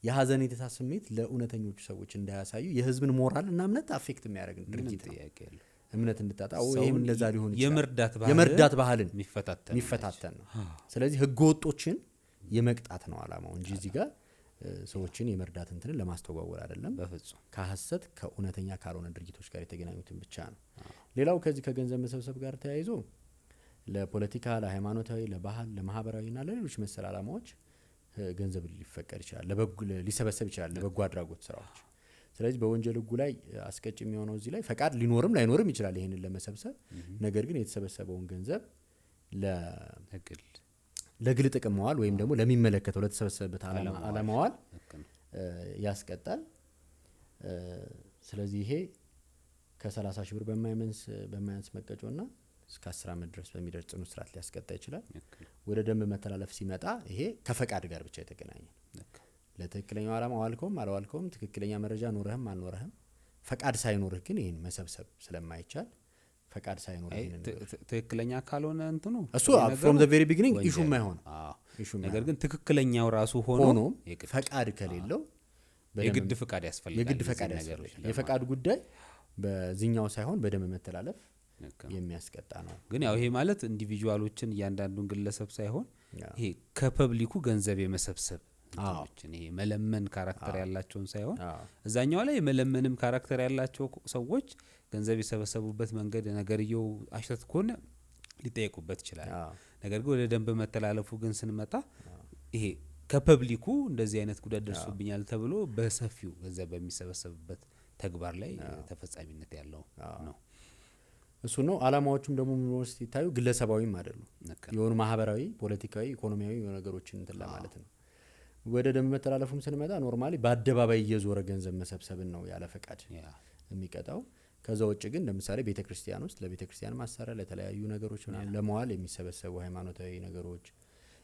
የሀዘኔታ ስሜት ለእውነተኞቹ ሰዎች እንዳያሳዩ የህዝብን ሞራል እና እምነት አፌክት የሚያደርግ ድርጊት ነው። እምነት እንድታጣው ይሄም እንደዛ ሊሆን ይችላል። የመርዳት ባህልን የሚፈታተን ነው። ስለዚህ ህገ ወጦችን የመቅጣት ነው አላማው እንጂ እዚህ ጋር ሰዎችን የመርዳት እንትንን ለማስተጓጎል አይደለም። በፍጹም ከሐሰት ከእውነተኛ ካልሆነ ድርጊቶች ጋር የተገናኙትን ብቻ ነው። ሌላው ከዚህ ከገንዘብ መሰብሰብ ጋር ተያይዞ ለፖለቲካ፣ ለሃይማኖታዊ፣ ለባህል፣ ለማህበራዊና ለሌሎች መሰል አላማዎች ገንዘብ ሊፈቀድ ይችላል፣ ሊሰበሰብ ይችላል ለበጎ አድራጎት ስራዎች። ስለዚህ በወንጀል ሕጉ ላይ አስቀጭ የሚሆነው እዚህ ላይ ፈቃድ ሊኖርም ላይኖርም ይችላል ይሄንን ለመሰብሰብ። ነገር ግን የተሰበሰበውን ገንዘብ ለግል ጥቅም መዋል ወይም ደግሞ ለሚመለከተው ለተሰበሰበበት ዓላማ መዋል ያስቀጣል። ስለዚህ ይሄ ከ30 ሺህ ብር በማያንስ መቀጮና እስከ 10 ዓመት ድረስ በሚደርስ ጽኑ እስራት ሊያስቀጣ ይችላል። ወደ ደንብ መተላለፍ ሲመጣ ይሄ ከፈቃድ ጋር ብቻ የተገናኘ ለትክክለኛው ዓላማ ዋልከውም አልዋልከውም ትክክለኛ መረጃ ኖርህም አልኖርህም ፈቃድ ሳይኖርህ ግን ይሄን መሰብሰብ ስለማይቻል ፈቃድ ሳይኖርህ ይሄን ትክክለኛ ካልሆነ እንትኑ እሱ from the very beginning ኢሹ ማይሆን ነገር ግን ትክክለኛው ራሱ ሆኖ ፈቃድ ከሌለው የግድ ፈቃድ ያስፈልጋል። የግድ ፈቃድ ያስፈልጋል። የፈቃድ ጉዳይ በዚህኛው ሳይሆን በደንብ መተላለፍ የሚያስቀጣ ነው። ግን ያው ይሄ ማለት ኢንዲቪጁዋሎችን እያንዳንዱን ግለሰብ ሳይሆን ይሄ ከፐብሊኩ ገንዘብ የመሰብሰብ ይሄ መለመን ካራክተር ያላቸውን ሳይሆን እዛኛው ላይ የመለመንም ካራክተር ያላቸው ሰዎች ገንዘብ የሰበሰቡበት መንገድ ነገርየው አሽተት ከሆነ ሊጠየቁበት ይችላል። ነገር ግን ወደ ደንብ መተላለፉ ግን ስንመጣ ይሄ ከፐብሊኩ እንደዚህ አይነት ጉዳት ደርሶብኛል ተብሎ በሰፊው ገንዘብ በሚሰበሰብበት ተግባር ላይ ተፈጻሚነት ያለው ነው። እሱ ነው። አላማዎቹም ደግሞ ዩኒቨርሲቲ ታዩ ግለሰባዊም አይደሉም። የሆኑ ማህበራዊ፣ ፖለቲካዊ፣ ኢኮኖሚያዊ ነገሮችን እንትን ለማለት ነው። ወደ ደንብ መተላለፉም ስንመጣ ኖርማሊ በአደባባይ እየዞረ ገንዘብ መሰብሰብን ነው ያለ ፈቃድ የሚቀጣው። ከዛ ውጭ ግን ለምሳሌ ቤተክርስቲያን ውስጥ ለቤተክርስቲያን ማሰሪያ ለተለያዩ ነገሮች ምናምን ለመዋል የሚሰበሰቡ ሃይማኖታዊ ነገሮች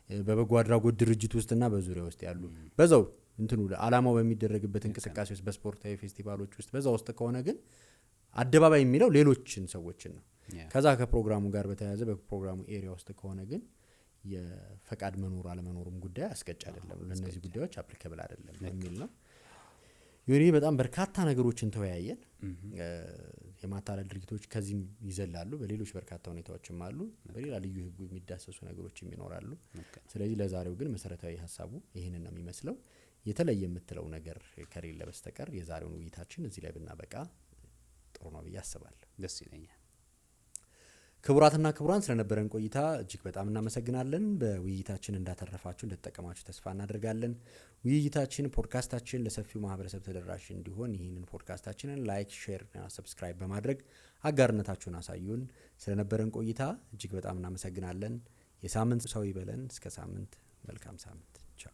በበጎ አድራጎት ድርጅት ውስጥና በዙሪያ ውስጥ ያሉ በዛው እንትኑ አላማው በሚደረግበት እንቅስቃሴ ውስጥ በስፖርታዊ ፌስቲቫሎች ውስጥ በዛ ውስጥ ከሆነ ግን አደባባይ የሚለው ሌሎችን ሰዎችን ነው። ከዛ ከፕሮግራሙ ጋር በተያያዘ በፕሮግራሙ ኤሪያ ውስጥ ከሆነ ግን የፈቃድ መኖር አለመኖሩም ጉዳይ አስቀጭ አይደለም፣ ለነዚህ ጉዳዮች አፕሊኬብል አይደለም የሚል ነው። ይሄ በጣም በርካታ ነገሮችን ተወያየን። የማታለል ድርጊቶች ከዚህም ይዘላሉ፣ በሌሎች በርካታ ሁኔታዎችም አሉ፣ በሌላ ልዩ ሕጉ የሚዳሰሱ ነገሮችም ይኖራሉ። ስለዚህ ለዛሬው ግን መሰረታዊ ሀሳቡ ይሄንን ነው የሚመስለው። የተለየ የምትለው ነገር ከሌለ በስተቀር የዛሬውን ውይይታችን እዚህ ላይ ብናበቃ ጥሩ ነው ብዬ አስባለሁ። ደስ ይለኛል። ክቡራትና ክቡራን ስለነበረን ቆይታ እጅግ በጣም እናመሰግናለን። በውይይታችን እንዳተረፋችሁ እንደተጠቀማችሁ ተስፋ እናደርጋለን። ውይይታችን ፖድካስታችን ለሰፊው ማህበረሰብ ተደራሽ እንዲሆን ይህንን ፖድካስታችንን ላይክ፣ ሼር እና ሰብስክራይብ በማድረግ አጋርነታችሁን አሳዩን። ስለነበረን ቆይታ እጅግ በጣም እናመሰግናለን። የሳምንት ሰው ይበለን። እስከ ሳምንት መልካም ሳምንት። ቻው።